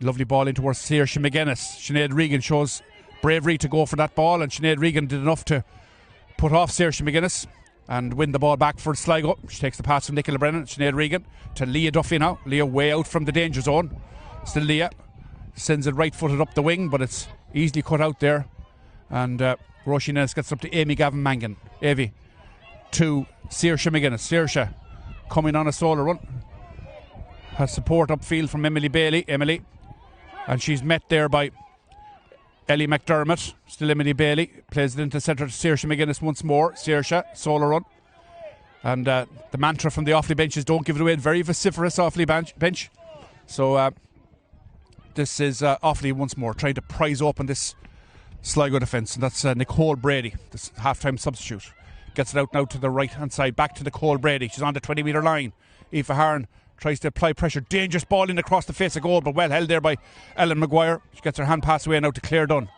Lovely ball in towards Saoirse McGuinness. Sinead Regan shows bravery to go for that ball, and Sinead Regan did enough to put off Saoirse McGuinness and win the ball back for Sligo. She takes the pass from Nicola Brennan. Sinead Regan to Leah Duffy now. Leah way out from the danger zone. Still Leah sends it right footed up the wing, but it's easily cut out there. And Roisin Ennis gets up to Amy Gavin Mangan. Avi to Saoirse McGuinness. Saoirse coming on a solo run. Has support upfield from Emily Bailey. Emily. And she's met there by Ellie McDermott. Still Emily Bailey. Plays it into centre to Saoirse McGuinness once more. Saoirse, solo run. And the mantra from the Offaly bench is don't give it away. Very vociferous Offaly bench. So this is Offaly once more trying to prise open this Sligo defence. And that's Nicole Brady, this half-time substitute. Gets it out now to the right-hand side. Back to Nicole Brady. She's on the 20-metre line. Aoife Harron tries to apply pressure. Dangerous ball in across the face of goal, but well held there by Ellen Maguire. She gets her hand pass away now to Claire Dunn.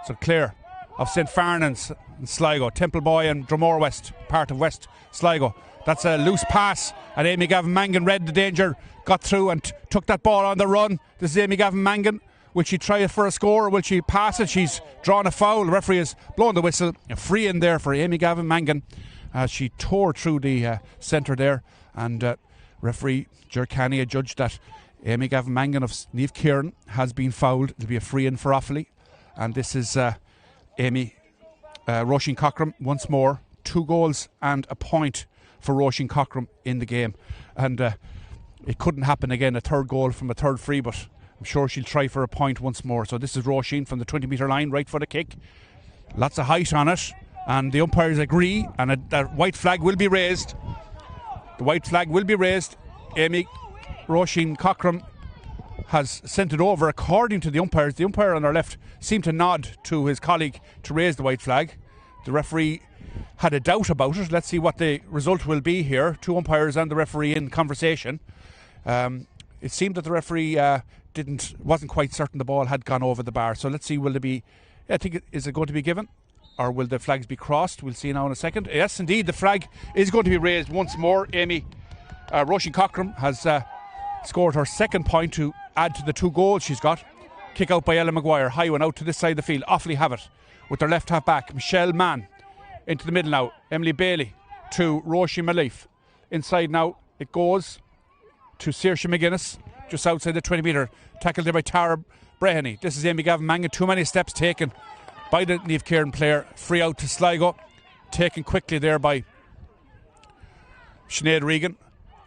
So Claire of St Farnan's and Sligo. Templeboy and Dromore West, part of West Sligo. That's a loose pass, and Amy Gavin Mangan read the danger, got through and took that ball on the run. This is Amy Gavin Mangan. Will she try it for a score, or will she pass it? She's drawn a foul. The referee has blown the whistle. A free in there for Amy Gavin Mangan as she tore through the centre there, and referee Jerkani judged that Amy Gavin Mangan of Niamh Kieran has been fouled. It'll be a free in for Offaly. And this is Amy Roisin Cockram once more. 2 goals and a point for Roisin Cockram in the game. And it couldn't happen again, a third goal from a third free, but I'm sure she'll try for a point once more. So this is Roisin from the 20-metre line, right foot a kick. Lots of height on it. And the umpires agree, and a white flag will be raised. The white flag will be raised. Amy Roisin Cockram has sent it over according to the umpires. The umpire on our left seemed to nod to his colleague to raise the white flag. The referee had a doubt about it. Let's see what the result will be here. 2 umpires and the referee in conversation. It seemed that the referee wasn't quite certain the ball had gone over the bar. So let's see, will it be, I think, is it going to be given? or will the flags be crossed? We'll see now in a second. Yes, indeed, the flag is going to be raised once more. Roisin Cockram has scored her second point to add to the 2 goals she's got. Kick out by Ella Maguire. High one out to this side of the field. Offaly have it with their left half back. Michelle Mann into the middle now. Emily Bailey to Roisin Malif. Inside now it goes to Saoirse McGuinness just outside the 20 metre. Tackled there by Tara Breheny. This is Amy Gavin Mangan. Too many steps taken by the Niamh Kieran player. Free out to Sligo. Taken quickly there by Sinead Regan.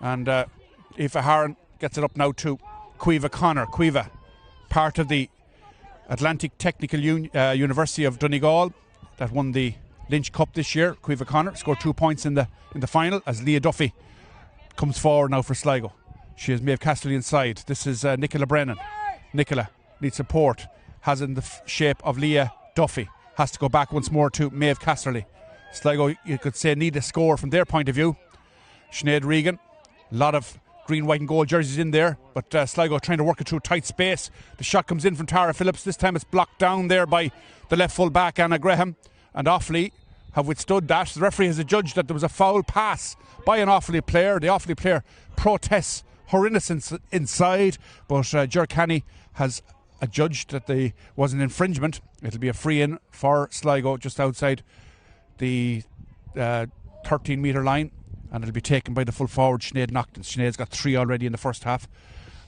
And Aoife Harron gets it up now to Caoimhe Connor. Caoimhe, part of the Atlantic Technical University of Donegal that won the Lynch Cup this year. Caoimhe Connor scored 2 points in the final as Leah Duffy comes forward now for Sligo. She has Maeve Casterly inside. This is Nicola Brennan. Nicola needs support. Has it in the shape of Leah Duffy. Has to go back once more to Maeve Casterly. Sligo, you could say, need a score from their point of view. Sinead Regan, a lot of green, white and gold jerseys in there, but Sligo trying to work it through tight space. The shot comes in from Tara Phillips. This time it's blocked down there by the left full back Anna Graham, and Offaly have withstood that. The referee has adjudged that there was a foul pass by an Offaly player. The Offaly player protests her innocence inside, but Ger Canny has adjudged that there was an infringement. It'll be a free in for Sligo just outside the 13 metre line, and it'll be taken by the full forward Sinead Naughton. Sinead's got 3 already in the first half,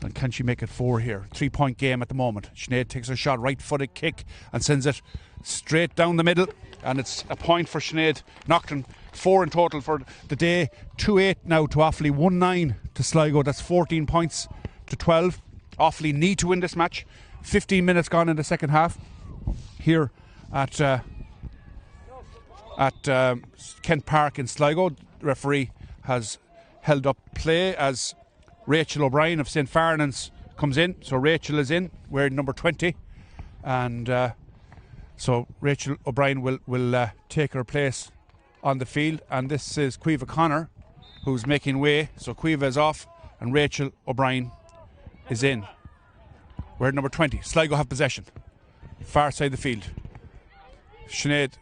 and can she make it 4 here? 3-point game at the moment. Sinead takes her shot, right footed kick, and sends it straight down the middle, and it's a point for Sinead Naughton. 4 in total for the day. 2-8 now to Offaly, 1-9 to Sligo. That's 14 points to 12. Offaly need to win this match. 15 minutes gone in the second half here at Kent Park in Sligo. The referee has held up play as Rachel O'Brien of St. Farnans comes in. So Rachel is in, wearing number 20, and so Rachel O'Brien will take her place on the field, and this is Caoimhe Connor who's making way. So Caoimhe is off and Rachel O'Brien is in. We're at number 20. Sligo have possession. Far side of the field. Sinead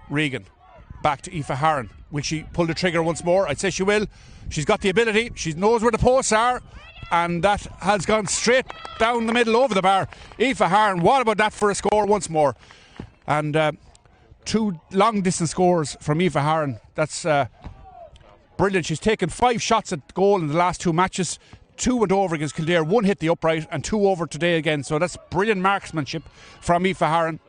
Regan back to Aoife Harron. Will she pull the trigger once more? I'd say she will. She's got the ability. She knows where the posts are, and that has gone straight down the middle over the bar. Aoife Harron, what about that for a score once more? And 2 long distance scores from Aoife Harron. That's brilliant. She's taken 5 shots at goal in the last 2 matches. 2 went over against Kildare, 1 hit the upright, and 2 over today again. So that's brilliant marksmanship from Aoife Harron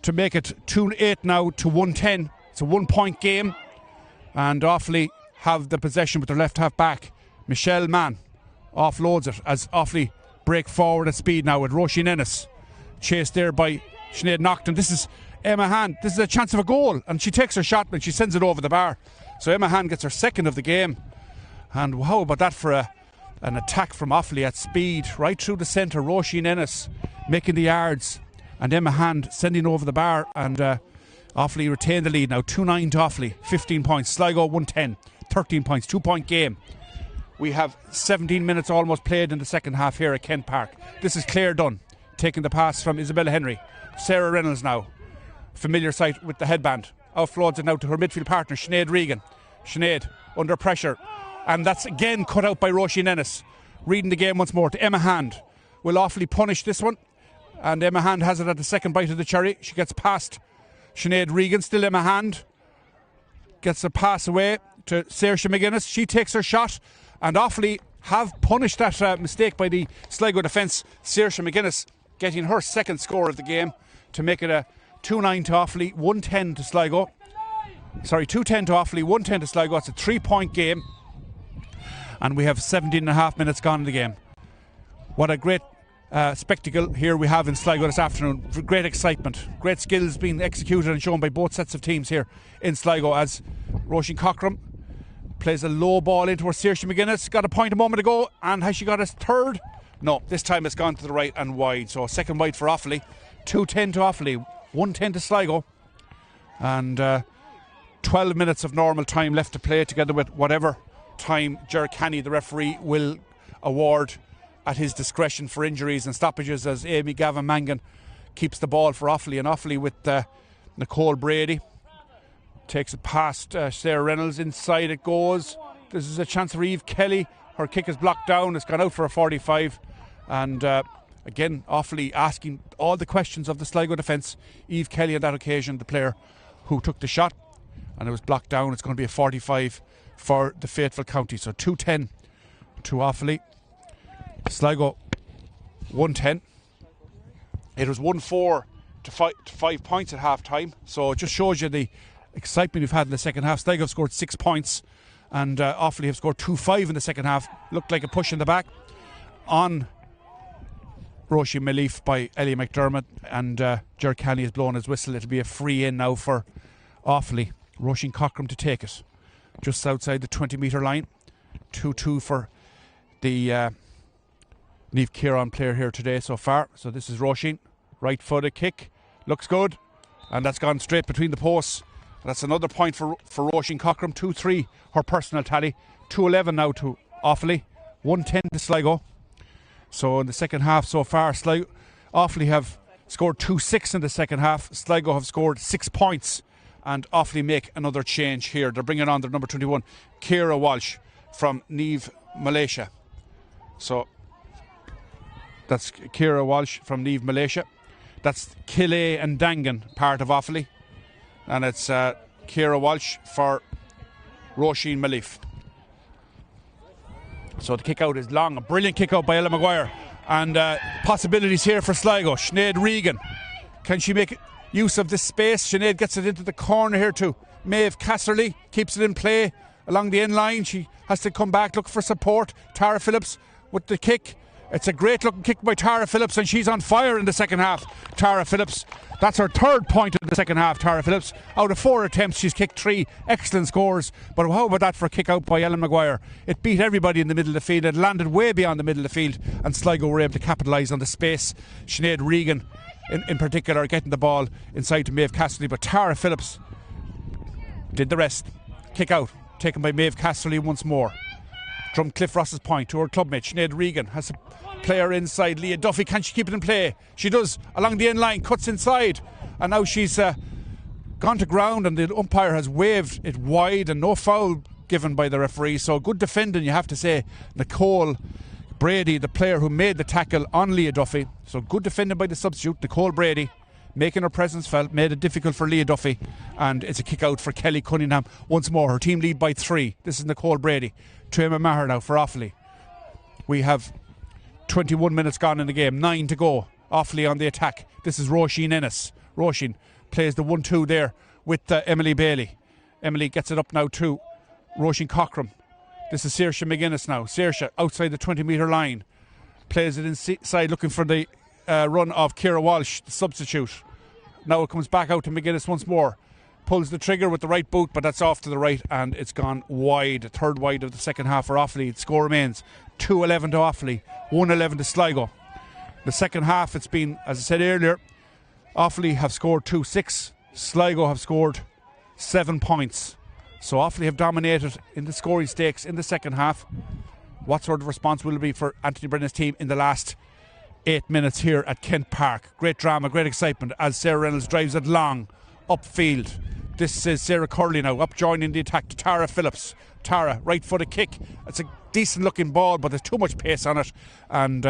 to make it 2-8 now to 1-10. It's a 1-point game, and Offaly have the possession with their left half back. Michelle Mann offloads it as Offaly break forward at speed now with Roisin Ennis. Chased there by Sinead Naughton. This is Emma Hand. This is a chance of a goal, and she takes her shot and she sends it over the bar. So Emma Hand gets her second of the game, and how about that for an attack from Offaly at speed right through the centre. Roisin Ennis making the yards, and Emma Hand sending over the bar, and Offaly retain the lead now. 2-9 to Offaly, 15 points. Sligo 1-10, 13 points, 2-point game. We have 17 minutes almost played in the second half here at Kent Park. This is Claire Dunn taking the pass from Isabella Henry. Sarah Reynolds now, familiar sight with the headband, outfloads it now to her midfield partner Sinead Regan. Sinead under pressure, and that's again cut out by Roisin Ennis. Reading the game once more to Emma Hand. Will Offaly punish this one? And Emma Hand has it at the second bite of the cherry. She gets past Sinead Regan. Still Emma Hand gets a pass away to Saoirse McGuinness. She takes her shot, and Offaly have punished that mistake by the Sligo defence. Saoirse McGuinness getting her second score of the game to make it a 2-9 to Offaly, 1-10 to Sligo. Sorry, 2-10 to Offaly, 1-10 to Sligo. It's a 3-point game, and we have 17 and a half minutes gone in the game. What a great spectacle here we have in Sligo this afternoon. Great excitement, great skills being executed and shown by both sets of teams here in Sligo, as Roisin Cockram plays a low ball into her. Saoirse McGuinness got a point a moment ago, and has she got a third? No, this time it's gone to the right and wide. So second wide for Offaly. 2-10 to Offaly, 1-10 to Sligo, and 12 minutes of normal time left to play, together with whatever time Ger Canny, the referee, will award at his discretion for injuries and stoppages, as Amy Gavin Mangan keeps the ball for Offaly. And Offaly with Nicole Brady takes it past Sarah Reynolds. Inside it goes. This is a chance for Eve Kelly. Her kick is blocked down. It's gone out for a 45. And again, Offaly asking all the questions of the Sligo defence. Eve Kelly on that occasion, the player who took the shot. And it was blocked down. It's going to be a 45 for the faithful county. So 2-10 to Offaly. Sligo 1-10. It was 1-4 to 5 points at half time. So it just shows you the excitement we've had in the second half. Sligo have scored 6 points and Offaly have scored 2-5 in the second half. Looked like a push in the back on Roisin Malif by Ellie McDermott, and Ger Canny has blown his whistle. It'll be a free in now for Offaly. Roisin Cockram to take it just outside the 20-metre line. 2-2 for the Niamh Kieran player here today so far. So this is Roisin, right footed kick, looks good, and that's gone straight between the posts. That's another point for Roisin Cockram. 2-3 her personal tally. 2-11 now to Offaly. 1-10 to Sligo. So in the second half so far, Offaly have scored 2-6 in the second half. Sligo have scored 6 points, and Offaly make another change here. They're bringing on their number 21, Ciara Walsh from Niamh, Malaysia. So that's Ciara Walsh from Niamh, Malaysia. That's Killay and Dangan, part of Offaly. And it's Ciara Walsh for Roisin Malif. So the kick out is long. A brilliant kick out by Ella Maguire. And possibilities here for Sligo. Sinead Regan. Can she make use of this space? Sinead gets it into the corner here too. Maeve Casserly keeps it in play along the end line. She has to come back, look for support. Tara Phillips with the kick. It's a great looking kick by Tara Phillips, and she's on fire in the second half. Tara Phillips, that's her third point in the second half. Tara Phillips, out of 4 attempts, she's kicked 3 excellent scores. But how about that for a kick out by Ellen Maguire? It beat everybody in the middle of the field. It landed way beyond the middle of the field, and Sligo were able to capitalise on the space. Sinead Regan in particular getting the ball inside to Maeve Casserly, but Tara Phillips did the rest. Kick out taken by Maeve Casserly once more. Drumcliff Ross's point to her clubmate. Sinead Regan has a player inside. Leah Duffy, can she keep it in play? She does, along the end line, cuts inside, and now she's gone to ground, and the umpire has waved it wide, and no foul given by the referee. So good defending, you have to say. Nicole Brady, the player who made the tackle on Leah Duffy. So good defending by the substitute, Nicole Brady, making her presence felt, made it difficult for Leah Duffy, and it's a kick out for Kelly Cunningham once more. Her team lead by 3. This is Nicole Brady to Emma Maher now for Offaly. We have 21 minutes gone in the game, 9 to go. Offaly on the attack. This is Roisin Ennis. Roisin plays the 1-2 there with Emily Bailey. Emily gets it up now to Roisin Cockram. This is Saoirse McGuinness now. Saoirse outside the 20-metre line. Plays it inside looking for the run of Ciara Walsh, the substitute. Now it comes back out to McGuinness once more. Pulls the trigger with the right boot, but that's off to the right, and it's gone wide. Third wide of the second half for Offaly. The score remains 2-11 to Offaly, 1-11 to Sligo. The second half, it's been, as I said earlier, Offaly have scored 2-6. Sligo have scored 7 points. So Offaly have dominated in the scoring stakes in the second half. What sort of response will it be for Anthony Brennan's team in the last 8 minutes here at Kent Park? Great drama, great excitement as Sarah Reynolds drives it long upfield. This is Sarah Curley now up joining the attack to Tara Phillips. Tara, right footed kick. It's a decent looking ball, but there's too much pace on it, and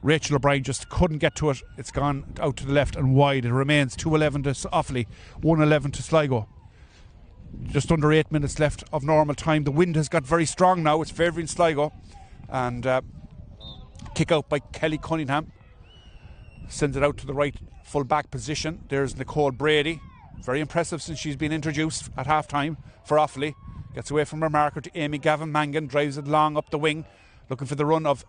Rachel O'Brien just couldn't get to it. It's gone out to the left and wide. It remains 2-11 to Offaly, 1-11 to Sligo. Just under 8 minutes left of normal time. The wind has got very strong now. It's favouring Sligo, and kick out by Kelly Cunningham. Sends it out to the right full back position. There's Nicole Brady. Very impressive since she's been introduced at half time for Offaly. Gets away from her marker to Amy Gavin Mangan. Drives it long up the wing. Looking for the run of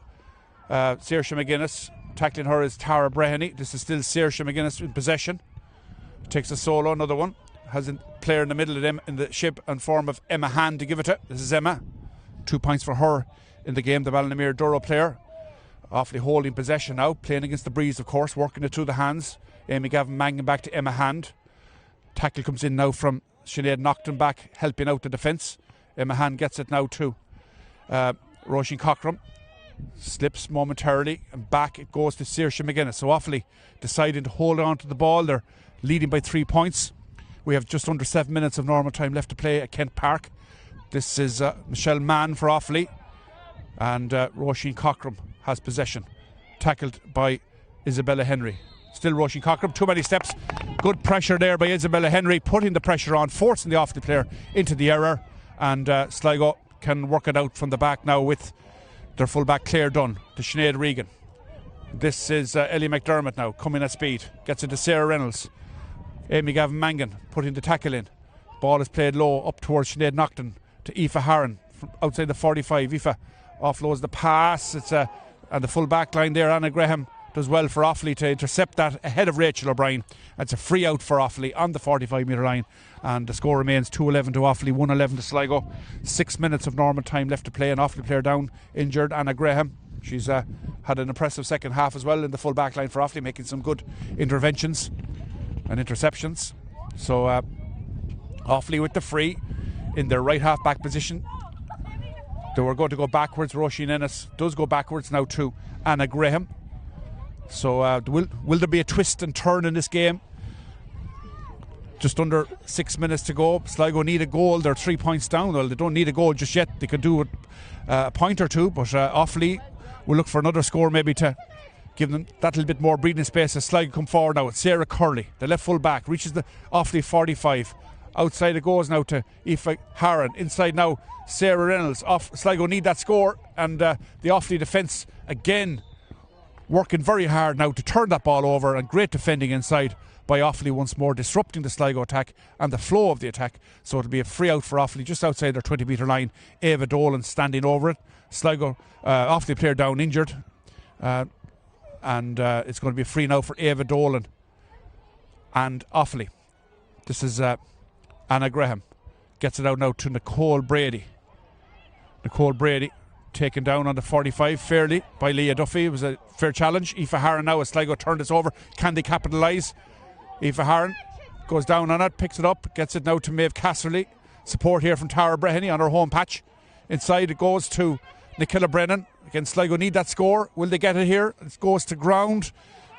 Saoirse McGuinness. Tackling her is Tara Breheny. This is still Saoirse McGuinness in possession. Takes a solo, another one. Has a player in the middle of them in the shape and form of Emma Hand to give it to. This is Emma. 2 points for her in the game, the Ballinamere Duro player. Offaly holding possession now, playing against the breeze, of course, working it through the hands. Amy Gavin Mangan back to Emma Hand. Tackle comes in now from Sinead Naughton back, helping out the defence. Emma Hand gets it now to Roisin Cockram. Slips momentarily, and back it goes to Saoirse McGuinness. So Offaly deciding to hold on to the ball. They're leading by 3 points. We have just under 7 minutes of normal time left to play at Kent Park. This is Michelle Mann for Offaly, and Roisin Cockram has possession, tackled by Isabella Henry. Still Roisin Cockram, too many steps. Good pressure there by Isabella Henry, putting the pressure on, forcing the Offaly player into the error, and Sligo can work it out from the back now with their full-back Claire Dunn to Sinead Regan. This is Ellie McDermott now, coming at speed, gets it to Sarah Reynolds. Amy Gavin Mangan putting the tackle in. Ball is played low up towards Sinead Nocton to Aoife Harron from outside the 45. Aoife offloads the pass. It's and the full back line there. Anna Graham does well for Offaly to intercept that ahead of Rachel O'Brien. It's a free out for Offaly on the 45 metre line, and the score remains 2-11 to Offaly, 1-11 to Sligo. 6 minutes of normal time left to play. An Offaly player down, injured, Anna Graham. She's had an impressive second half as well in the full back line for Offaly, making some good interventions and interceptions. So Offaly with the free in their right half back position. They were going to go backwards. Roisin Ennis does go backwards now to Anna Graham. So will there be a twist and turn in this game? Just under 6 minutes to go. Sligo need a goal. They're 3 points down. Well, they don't need a goal just yet. They could do it a point or two, but Offaly will look for another score maybe to give them that little bit more breathing space as Sligo come forward now. It's Sarah Curley, the left full back, reaches the Offaly 45. Outside it goes now to Aoife Harron. Inside now, Sarah Reynolds. Sligo need that score, and the Offaly defence again working very hard now to turn that ball over, and great defending inside by Offaly once more, disrupting the Sligo attack and the flow of the attack. So it'll be a free out for Offaly just outside their 20 metre line. Ava Dolan standing over it. Sligo, Offaly player down injured. And it's going to be a free now for Ava Dolan and Offaly. This is Anna Graham. Gets it out now to Nicole Brady. Nicole Brady taken down on the 45 fairly by Leah Duffy. It was a fair challenge. Aoife Harron now as Sligo turned this over. Can they capitalise? Aoife Harron goes down on it, picks it up, gets it now to Maeve Casserly. Support here from Tara Breheny on her home patch. Inside it goes to Nicola Brennan. Again, Sligo need that score. Will they get it here? It goes to ground.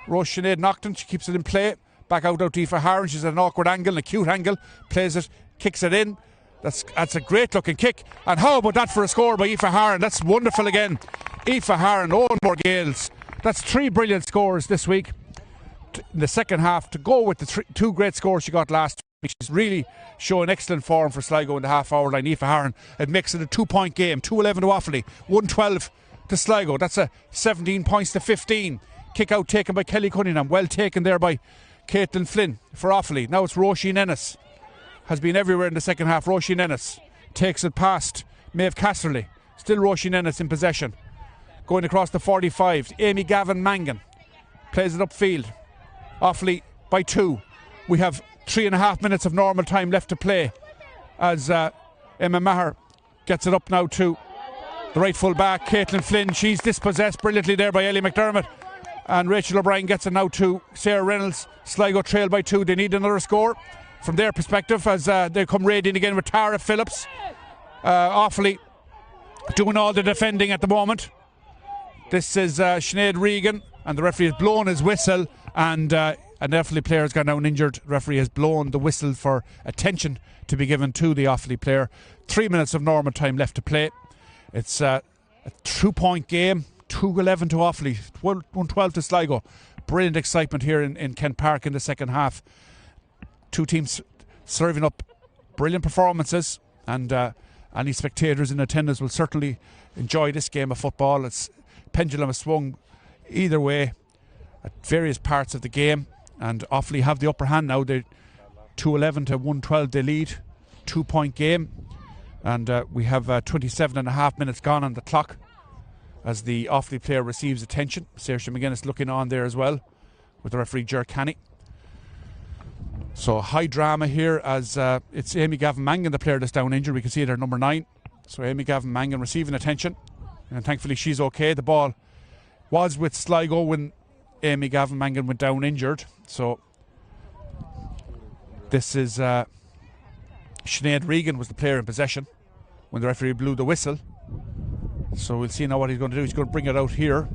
Sinead Nocton, she keeps it in play. Back out to Aoife Harron. She's at an awkward angle, an acute angle. Plays it, kicks it in. That's a great looking kick. And how about that for a score by Aoife Harron? That's wonderful again. Aoife Harron, Owen Morgales. That's 3 brilliant scores this week in the second half to go with the 2 great scores she got last week. She's really showing excellent form for Sligo in the half hour line. Aoife Harron, it makes it a 2-point game. 2-11 to Offaly, 1-12 to Sligo. That's a 17 points to 15. Kick out taken by Kelly Cunningham. Well taken there by Caitlin Flynn for Offaly. Now it's Roisin Ennis. Has been everywhere in the second half. Roisin Ennis takes it past Maeve Casserly. Still Roisin Ennis in possession. Going across the 45. Amy Gavin Mangan plays it upfield. Offaly by 2. We have 3.5 minutes of normal time left to play as Emma Maher gets it up now to the right full back, Caitlin Flynn. She's dispossessed brilliantly there by Ellie McDermott. And Rachel O'Brien gets it now to Sarah Reynolds. Sligo trail by 2. They need another score from their perspective as they come raiding again with Tara Phillips. Offaly doing all the defending at the moment. This is Sinead Regan, and the referee has blown his whistle, and an Offaly player has gone down injured. The referee has blown the whistle for attention to be given to the Offaly player. 3 minutes of normal time left to play. It's a 2-point game. 2-11 to Offaly, 1-12 to Sligo. Brilliant excitement here in Kent Park in the second half. 2 teams serving up brilliant performances, and any spectators in attendance will certainly enjoy this game of football. It's pendulum has swung either way at various parts of the game, and Offaly have the upper hand now. They're 2-11 to 1-12 they lead. 2-point game, and we have 27.5 minutes gone on the clock as the Offaly player receives attention. Saoirse McGuinness looking on there as well with the referee Ger Canny. So high drama here as it's Amy Gavin Mangan, the player that's down injured. We can see it there, number 9. So Amy Gavin Mangan receiving attention, and thankfully she's okay. The ball was with Sligo when Amy Gavin Mangan went down injured. So this is Sinead Regan was the player in possession when the referee blew the whistle. So we'll see now what he's going to do. He's going to bring it out here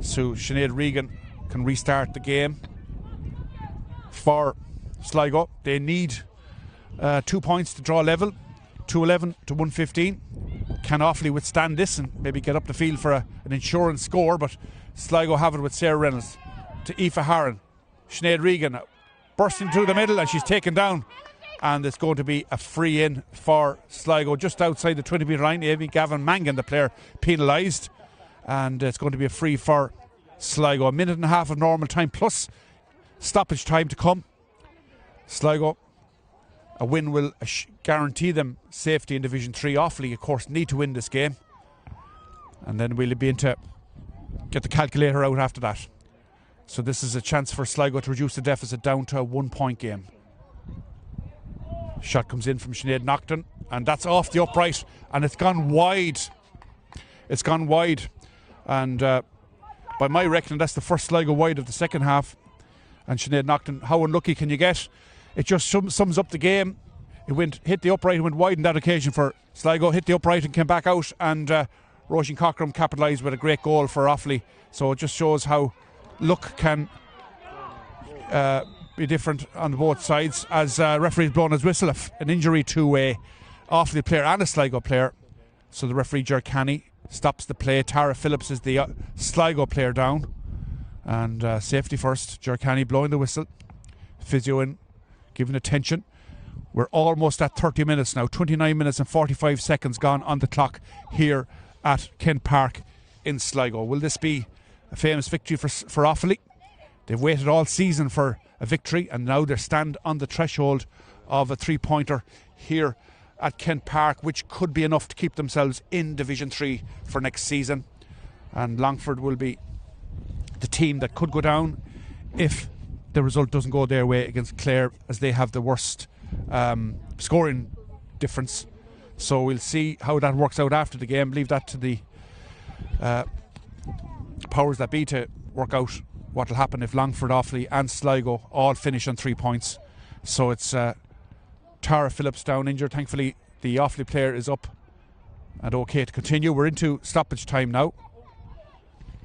so Sinead Regan can restart the game for Sligo. They need 2 points to draw level. 211 to 115. Can Offaly withstand this and maybe get up the field for an insurance score? But Sligo have it with Sarah Reynolds to Aoife Harron. Sinead Regan bursting through the middle and she's taken down. And it's going to be a free in for Sligo just outside the 20-metre line. Amy Gavin Mangan, the player, penalised. And it's going to be a free for Sligo. A minute and a half of normal time plus stoppage time to come. Sligo, a win will guarantee them safety in Division 3. Offaly, of course, need to win this game. And then we'll be into get the calculator out after that. So this is a chance for Sligo to reduce the deficit down to a 1 point game. Shot comes in from Sinead Nocton, and that's off the upright, and it's gone wide. It's gone wide, and by my reckoning, that's the first Sligo wide of the second half. And Sinead Nocton, how unlucky can you get? It just sums up the game. It hit the upright and went wide on that occasion for Sligo, hit the upright and came back out, and Roisin Cockram capitalised with a great goal for Offaly. So it just shows how luck can be different on both sides, as referee's blown his whistle. An injury to a Offaly player and a Sligo player. So the referee, Ger Canny, stops the play. Tara Phillips is the Sligo player down. And safety first. Ger Canny blowing the whistle. Physio in, giving attention. We're almost at 30 minutes now. 29 minutes and 45 seconds gone on the clock here at Kent Park in Sligo. Will this be a famous victory for Offaly? They've waited all season for a victory, and now they stand on the threshold of a 3-pointer here at Kent Park, which could be enough to keep themselves in Division 3 for next season. And Longford will be the team that could go down if the result doesn't go their way against Clare, as they have the worst scoring difference. So we'll see how that works out after the game. Leave that to the powers that be to work out what will happen if Longford, Offaly and Sligo all finish on 3 points. So it's Tara Phillips down injured. Thankfully the Offaly player is up and okay to continue. We're into stoppage time now.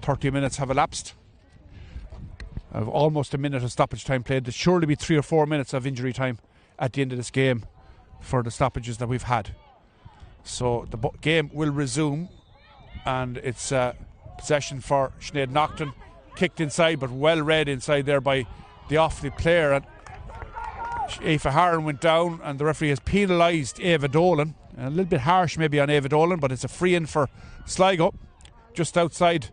30 minutes have elapsed. Almost a minute of stoppage time played. There'll surely be 3 or 4 minutes of injury time at the end of this game for the stoppages that we've had. So the game will resume, and it's possession for Sinead Nocton. Kicked inside, but well read inside there by the Offaly player. And Aoife Harron went down, and the referee has penalised Ava Dolan. A little bit harsh maybe on Ava Dolan, but it's a free in for Sligo, just outside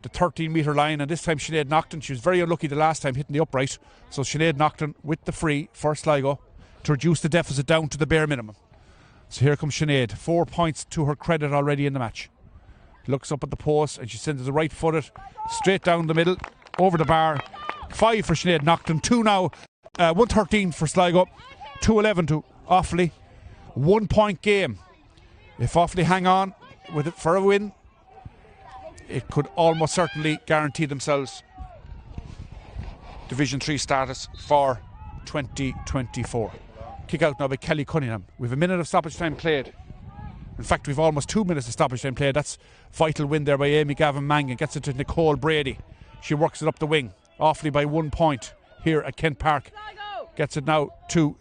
the 13-metre line. And this time Sinead Nocton, she was very unlucky the last time hitting the upright. So Sinead Nocton with the free for Sligo to reduce the deficit down to the bare minimum. So here comes Sinead, 4 points to her credit already in the match. Looks up at the post and she sends it right footed straight down the middle, over the bar. 5 for Sinead Nocton, 2 now, 113 for Sligo, 211 to Offaly. 1 point game. If Offaly hang on with it for a win, it could almost certainly guarantee themselves Division 3 status for 2024. Kick out now by Kelly Cunningham. We've a minute of stoppage time played. In fact, we've almost 2 minutes of stoppage time played. That's vital win there by Amy Gavin Mangan. Gets it to Nicole Brady. She works it up the wing. Offaly by 1 point here at Kent Park. Gets it now to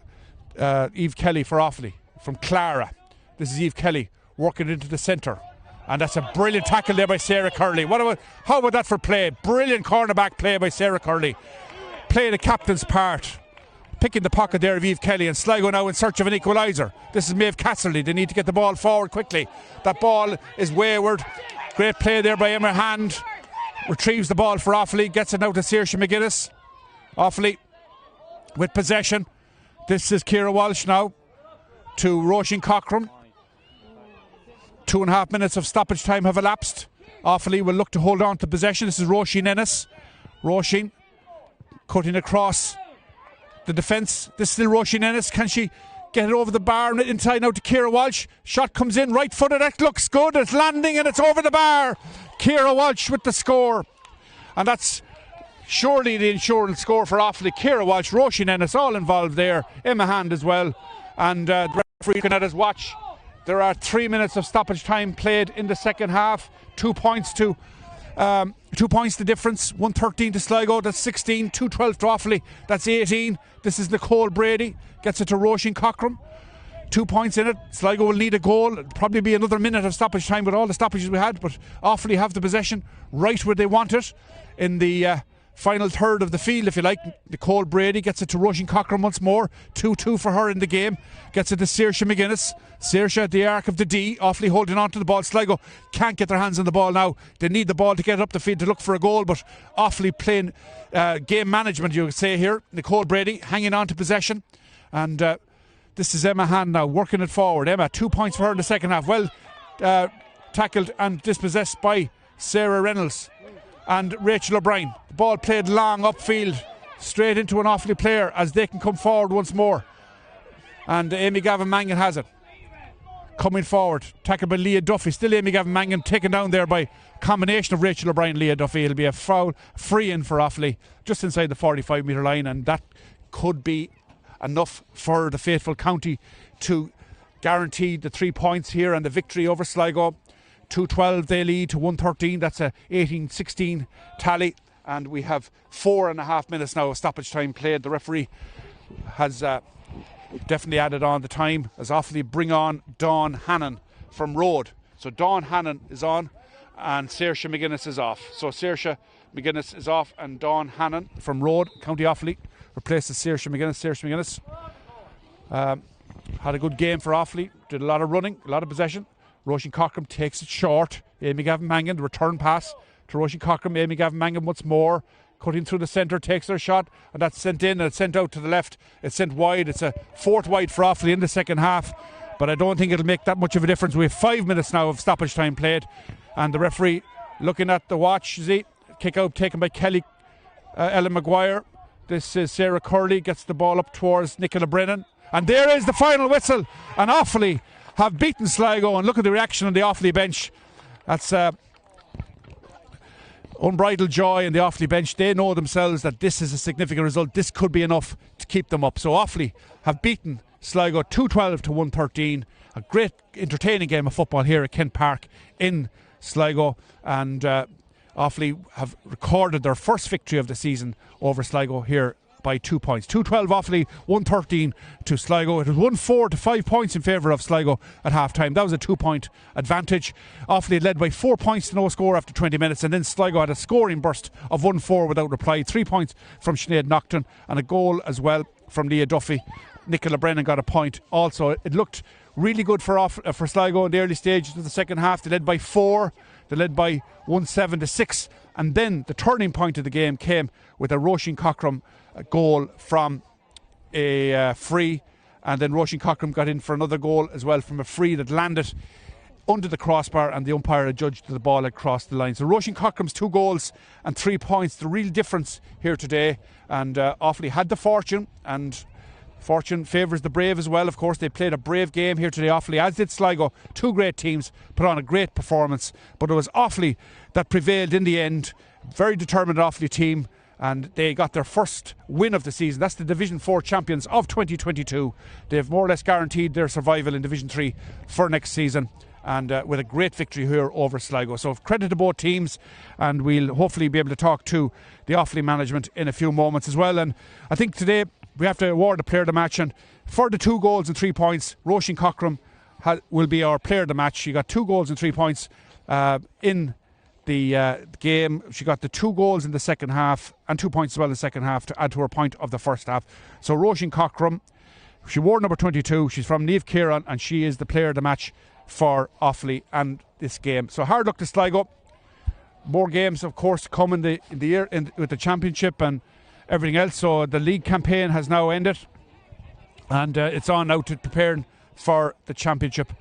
Eve Kelly for Offaly from Clara. This is Eve Kelly working it into the centre. And that's a brilliant tackle there by Sarah Curley. How about that for play? Brilliant cornerback play by Sarah Curley. Playing the captain's part. Picking the pocket there of Eve Kelly, and Sligo now in search of an equaliser. This is Maeve Casserly. They need to get the ball forward quickly. That ball is wayward. Great play there by Emma Hand. Retrieves the ball for Offaly. Gets it now to Saoirse McGuinness. Offaly with possession. This is Ciara Walsh now to Roisin Cockram. 2.5 minutes of stoppage time have elapsed. Offaly will look to hold on to possession. This is Roisin Ennis. Roisin cutting across the defence. This is still Roisin Ennis. Can she get it over the bar and inside now to Ciara Walsh? Shot comes in, right footed. That looks good. It's landing and it's over the bar. Ciara Walsh with the score. And that's surely the insurance score for Offaly. Ciara Walsh, Roisin Ennis, all involved there. Emma Hand as well. And the referee looking at his watch. There are 3 minutes of stoppage time played in the second half. 2 points to 2 points the difference. 113 to Sligo, that's 16. 212 to Offaly, that's 18. This is Nicole Brady, gets it to Roisin Cockram. 2 points in it. Sligo will need a goal. It'll probably be another minute of stoppage time with all the stoppages we had, but Offaly have the possession right where they want it in the final third of the field, if you like. Nicole Brady gets it to Roisin Cockram once more. 2-2 for her in the game. Gets it to Saoirse McGuinness. Saoirse at the arc of the D. Offaly holding on to the ball. Sligo can't get their hands on the ball now. They need the ball to get up the field to look for a goal, but Offaly playing game management, you could say here. Nicole Brady hanging on to possession, and this is Emma Hand now working it forward. Emma, 2 points for her in the second half. Well tackled and dispossessed by Sarah Reynolds and Rachel O'Brien. The ball played long upfield, straight into an Offaly player as they can come forward once more. And Amy Gavin Mangan has it. Coming forward, tackled by Leah Duffy. Still Amy Gavin Mangan taken down there by combination of Rachel O'Brien and Leah Duffy. It'll be a foul, free in for Offaly, just inside the 45 metre line, and that could be enough for the faithful county to guarantee the 3 points here and the victory over Sligo. 2-12 they lead to 113. That's a 18-16 tally, and we have 4.5 minutes now of stoppage time played. The referee has definitely added on the time as Offaly bring on Dawn Hannon from Road. So Dawn Hannon is on and Saoirse McGuinness is off. So Saoirse McGuinness is off and Dawn Hannon from Road, County Offaly, replaces Saoirse McGuinness. Saoirse McGuinness had a good game for Offaly, did a lot of running, a lot of possession. Roisin Cockram takes it short. Amy Gavin Mangan, the return pass to Roisin Cockram. Amy Gavin Mangan once more, cutting through the centre, takes her shot, and that's sent in and it's sent out to the left. It's sent wide. It's a fourth wide for Offaly in the second half, but I don't think it'll make that much of a difference. We have 5 minutes now of stoppage time played, and the referee looking at the watch. See, kick out taken by Kelly Ellen Maguire. This is Sarah Curley, gets the ball up towards Nicola Brennan, and there is the final whistle, and Offaly have beaten Sligo. And look at the reaction on the Offaly bench. That's unbridled joy in the Offaly bench. They know themselves that this is a significant result. This could be enough to keep them up. So Offaly have beaten Sligo 2-12 to 113. A great entertaining game of football here at Kent Park in Sligo, and Offaly have recorded their first victory of the season over Sligo here by 2 points. 2-12 Offaly, 113 to Sligo. It was 1-4 to 5 points in favour of Sligo at half time. That was a 2 point advantage. Offaly led by 4 points to no score after 20 minutes, and then Sligo had a scoring burst of 1-4 without reply. 3 points from Sinead Nocton and a goal as well from Leah Duffy. Nicola Brennan got a point also. It looked really good for Sligo in the early stages of the second half. They led by 4. They led by 1-7 to 6, and then the turning point of the game came with a Roisin Cockram goal from a free, and then Roisin Cockram got in for another goal as well from a free that landed under the crossbar, and the umpire adjudged the ball had crossed the line. So Roisin Cockram's 2 goals and 3 points, the real difference here today, and Offaly had the fortune, and fortune favours the brave as well. Of course, they played a brave game here today, Offaly, as did Sligo. 2 great teams put on a great performance, but it was Offaly that prevailed in the end. Very determined Offaly team, and they got their first win of the season. That's the Division 4 champions of 2022. They've more or less guaranteed their survival in Division 3 for next season, and with a great victory here over Sligo. So credit to both teams, and we'll hopefully be able to talk to the Offaly management in a few moments as well. And I think today we have to award a player of the match, and for the 2 goals and 3 points, Roisin Cockram will be our player of the match. She got 2 goals and 3 points in the game. She got the 2 goals in the second half and 2 points as well in the second half to add to her point of the first half. So Roisin Cockram, she wore number 22. She's from Niamh Kieran, and she is the player of the match for Offaly and this game. So hard luck to Sligo. More games, of course, to come in the year with the championship and everything else. So the league campaign has now ended, and it's on now to preparing for the championship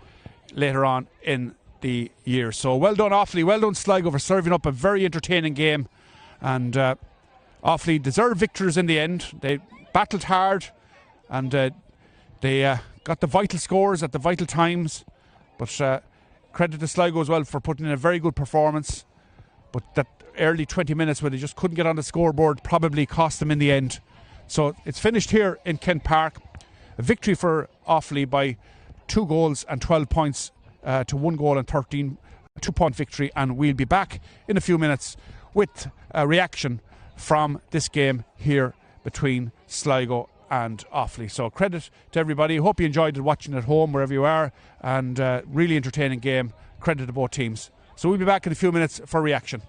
later on in the year. So well done Offaly, well done Sligo for serving up a very entertaining game, and Offaly deserved victors in the end. They battled hard, and they got the vital scores at the vital times, but credit to Sligo as well for putting in a very good performance. But that early 20 minutes where they just couldn't get on the scoreboard probably cost them in the end. So it's finished here in Kent Park. A victory for Offaly by 2 goals and 12 points to 1 goal and 13 2-point victory, and we'll be back in a few minutes with a reaction from this game here between Sligo and Offaly. So credit to everybody. Hope you enjoyed it watching at home wherever you are, and really entertaining game. Credit to both teams. So we'll be back in a few minutes for reaction.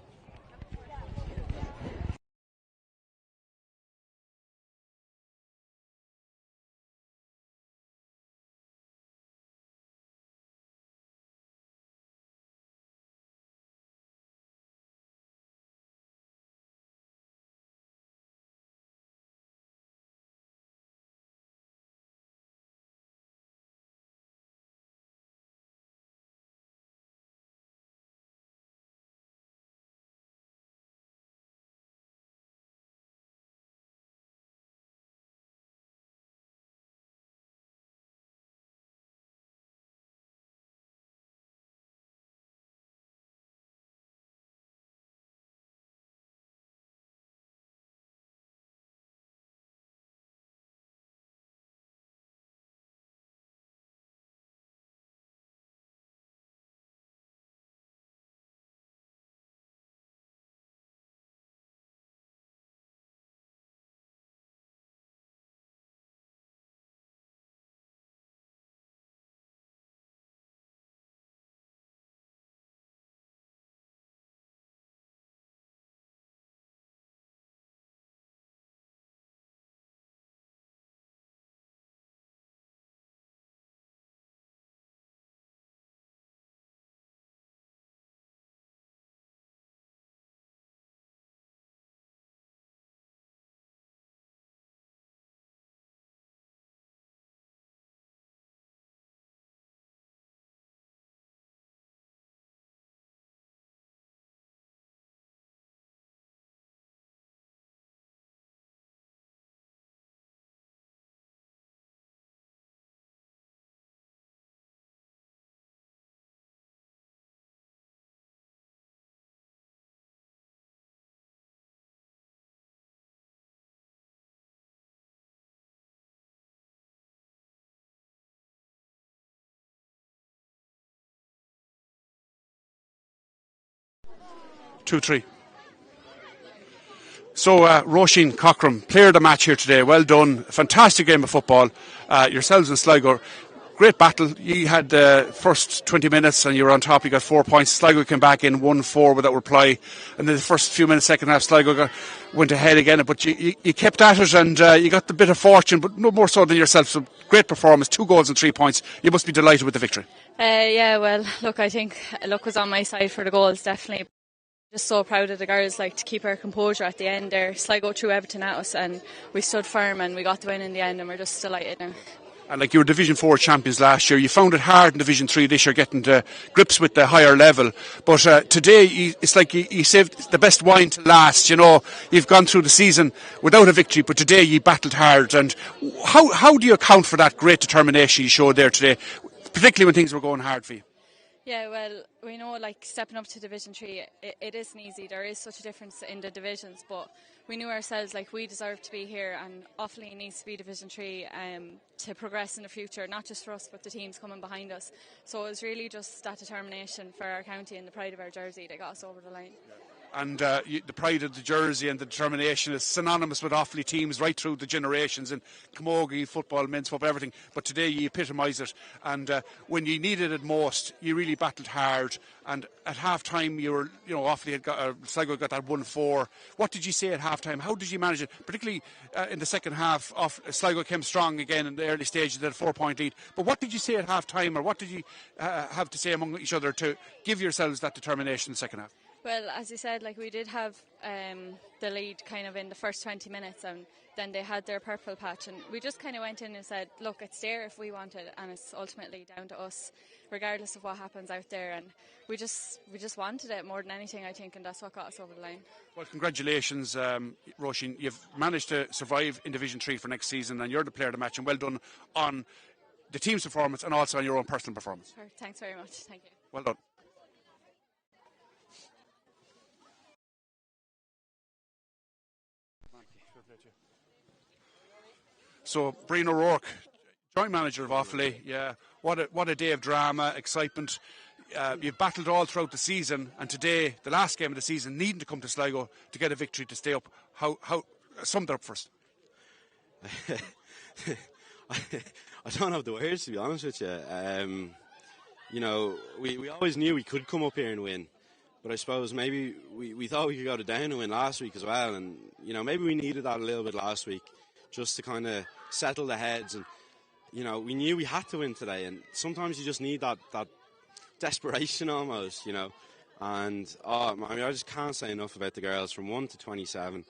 Two-three. So, Roisin Cochran, player of the match here today. Well done. Fantastic game of football. Yourselves in Sligo, great battle. You had the first 20 minutes and you were on top. You got 4 points. Sligo came back in 1-4 without reply. And then the first few minutes, second half, Sligo went ahead again. But you kept at it, and you got the bit of fortune, but no more so than yourself. So, great performance. 2 goals and 3 points. You must be delighted with the victory. Yeah, well, look, I think luck was on my side for the goals, definitely. Just so proud of the girls, like, to keep our composure at the end there. Sligo threw everything at us and we stood firm and we got the win in the end, and we're just delighted now. And like, you were Division 4 champions last year, you found it hard in Division 3 this year getting to grips with the higher level. But today, it's like you saved the best wine to last. You know, you've gone through the season without a victory, but today you battled hard. And how do you account for that great determination you showed there today, particularly when things were going hard for you? Yeah, well, we know, like, stepping up to Division 3, it isn't easy. There is such a difference in the divisions, but we knew ourselves, like, we deserve to be here, and Offaly needs to be Division 3 to progress in the future, not just for us, but the teams coming behind us. So it was really just that determination for our county and the pride of our jersey that got us over the line. And the pride of the jersey and the determination is synonymous with Offaly teams right through the generations, in camogie, football, men's football, everything. But today you epitomise it, and when you needed it most, you really battled hard. And at half time, Offaly had got, Sligo got that 1-4. What did you say at half time? How did you manage it? Particularly in the second half, Sligo came strong again in the early stages, they had a 4-point lead. But what did you say at half time, or what did you have to say among each other to give yourselves that determination in the second half? Well, as you said, like, we did have the lead kind of in the first 20 minutes, and then they had their purple patch, and we just kind of went in and said, look, it's there if we want it, and it's ultimately down to us, regardless of what happens out there. And we just wanted it more than anything, I think, and that's what got us over the line. Well, congratulations, Roisin. You've managed to survive in Division 3 for next season, and you're the player of the match, and well done on the team's performance and also on your own personal performance. Sure, thanks very much. Thank you. Well done. So, Brian O'Rourke, joint manager of Offaly, yeah, what a day of drama, excitement. you've battled all throughout the season, and today, the last game of the season, needing to come to Sligo to get a victory to stay up. How sum that up first? I don't have the words, to be honest with you. You know, we always knew we could come up here and win, but I suppose maybe we thought we could go to down and win last week as well, and you know, maybe we needed that a little bit last week just to kind of settle the heads, and you know, we knew we had to win today, and sometimes you just need that desperation almost, you know. And I mean, I just can't say enough about the girls from 1 to 27.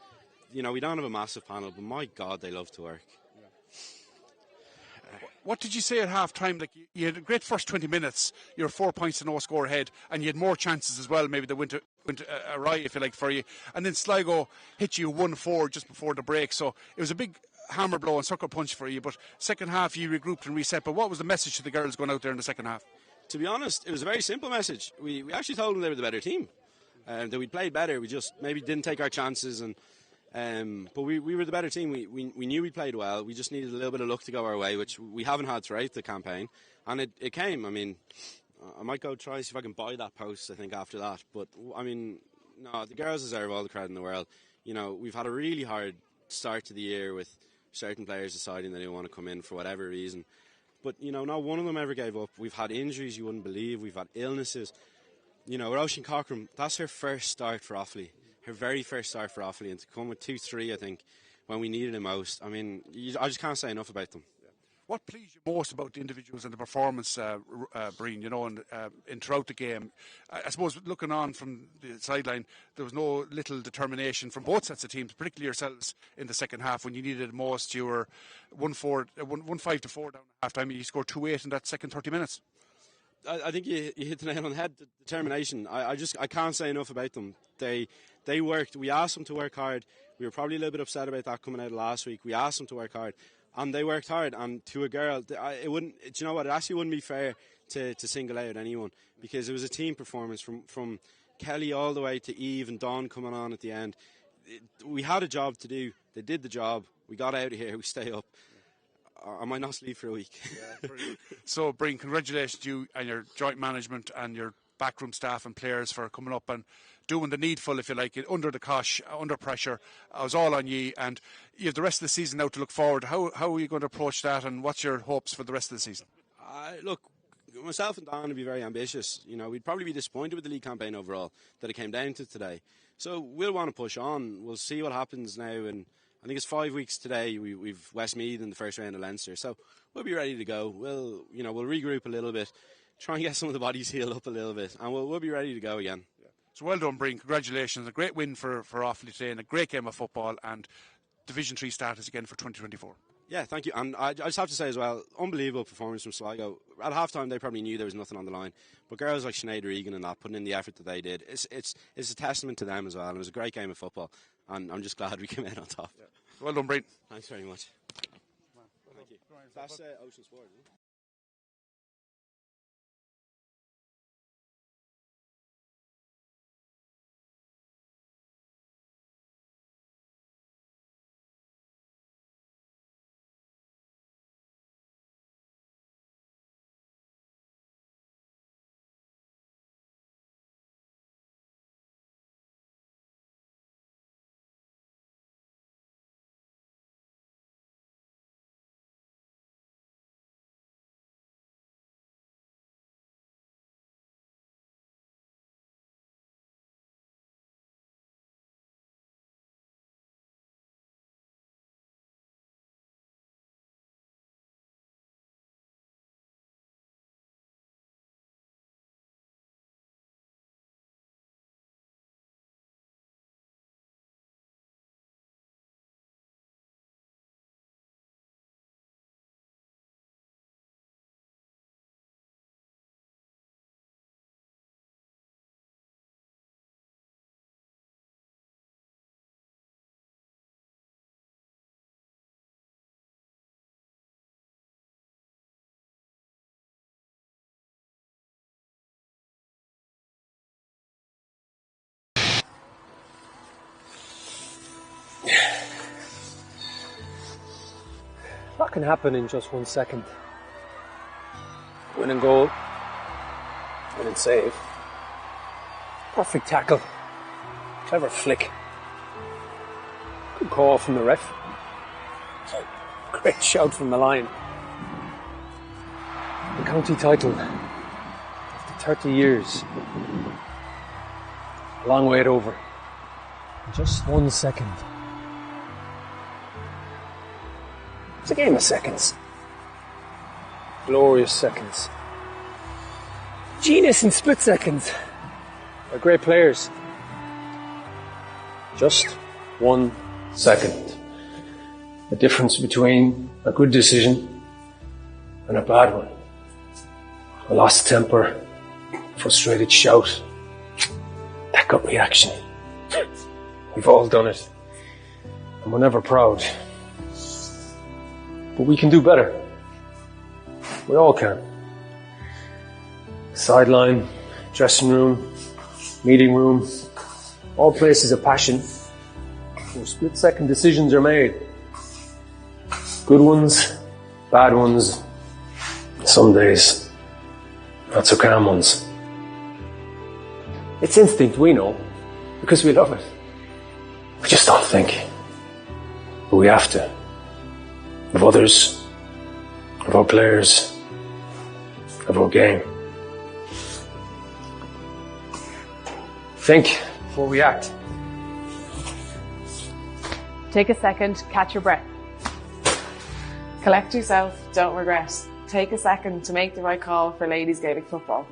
You know, we don't have a massive panel, but my God, they love to work. What did you say at half time? Like, you had a great first 20 minutes, you were 4 points to no score ahead, and you had more chances as well, maybe that went awry, if you like, for you. And then Sligo hit you 1-4 just before the break, so it was a big hammer blow and sucker punch for you. But second half, you regrouped and reset. But what was the message to the girls going out there in the second half? To be honest, it was a very simple message. We actually told them they were the better team, that we played better. We just maybe didn't take our chances, and but we were the better team. We knew we played well. We just needed a little bit of luck to go our way, which we haven't had throughout the campaign, and it came. I mean, I might go try see if I can buy that post, I think, after that. But I mean, no, the girls deserve all the credit in the world. You know, we've had a really hard start to the year with certain players deciding they didn't want to come in for whatever reason. But, you know, not one of them ever gave up. We've had injuries you wouldn't believe. We've had illnesses. You know, Roisin Cochran, that's her first start for Offaly. Her very first start for Offaly. And to come with 2-3, I think, when we needed it most. I mean, I just can't say enough about them. What pleased you most about the individuals and the performance, Breen, you know, and throughout the game? I suppose looking on from the sideline, there was no little determination from both sets of teams, particularly yourselves in the second half when you needed it most. You were 1-5 to 4 down at half time. You scored 2-8 in that second 30 minutes. I think you hit the nail on the head. The determination. I can't say enough about them. They worked. We asked them to work hard. We were probably a little bit upset about that coming out of last week. We asked them to work hard. And they worked hard, and to a girl, it wouldn't. You know what? It actually wouldn't be fair to single out anyone, because it was a team performance from Kelly all the way to Eve and Dawn coming on at the end. We had a job to do. They did the job. We got out of here. We stay up. I might not sleep for a week. So, Breen, congratulations to you and your joint management and your backroom staff and players for coming up and doing the needful, if you like, under the cosh, under pressure. I was all on ye, and you have the rest of the season now to look forward. How are you going to approach that, and what's your hopes for the rest of the season? Look, myself and Don would be very ambitious. You know, we'd probably be disappointed with the league campaign overall that it came down to today. So we'll want to push on. We'll see what happens now, and I think it's 5 weeks today. We've Westmeath in the first round of Leinster, so we'll be ready to go. We'll regroup a little bit, try and get some of the bodies healed up a little bit, and we'll be ready to go again. So well done, Breen. Congratulations. A great win for Offaly today and a great game of football, and Division 3 status again for 2024. Yeah, thank you. And I just have to say as well, unbelievable performance from Sligo. At half-time, they probably knew there was nothing on the line. But girls like Sinead Regan and that, putting in the effort that they did, it's a testament to them as well. And it was a great game of football. And I'm just glad we came out on top. Yeah. Well done, Breen. Thanks very much. Thank you. That's Ocean Sport, isn't it? What can happen in just 1 second? Winning goal, Brilliant save. Perfect tackle. Clever flick. Good call from the ref. Great shout from the line. The county title after 30 years. A long wait over. Just 1 second. It's a game of seconds. Glorious seconds. Genius in split seconds. They're great players. Just 1 second. The difference between a good decision and a bad one. A lost temper, frustrated shout, that gut reaction. We've all done it. And we're never proud. But we can do better. We all can. Sideline, dressing room, meeting room, all places of passion where split-second decisions are made. Good ones, bad ones, some days not so calm ones. It's instinct, we know, because we love it. We just don't think. But we have to. Of others, of our players, of our game. Think before we act. Take a second, catch your breath. Collect yourself, don't regret. Take a second to make the right call for ladies Gaelic football.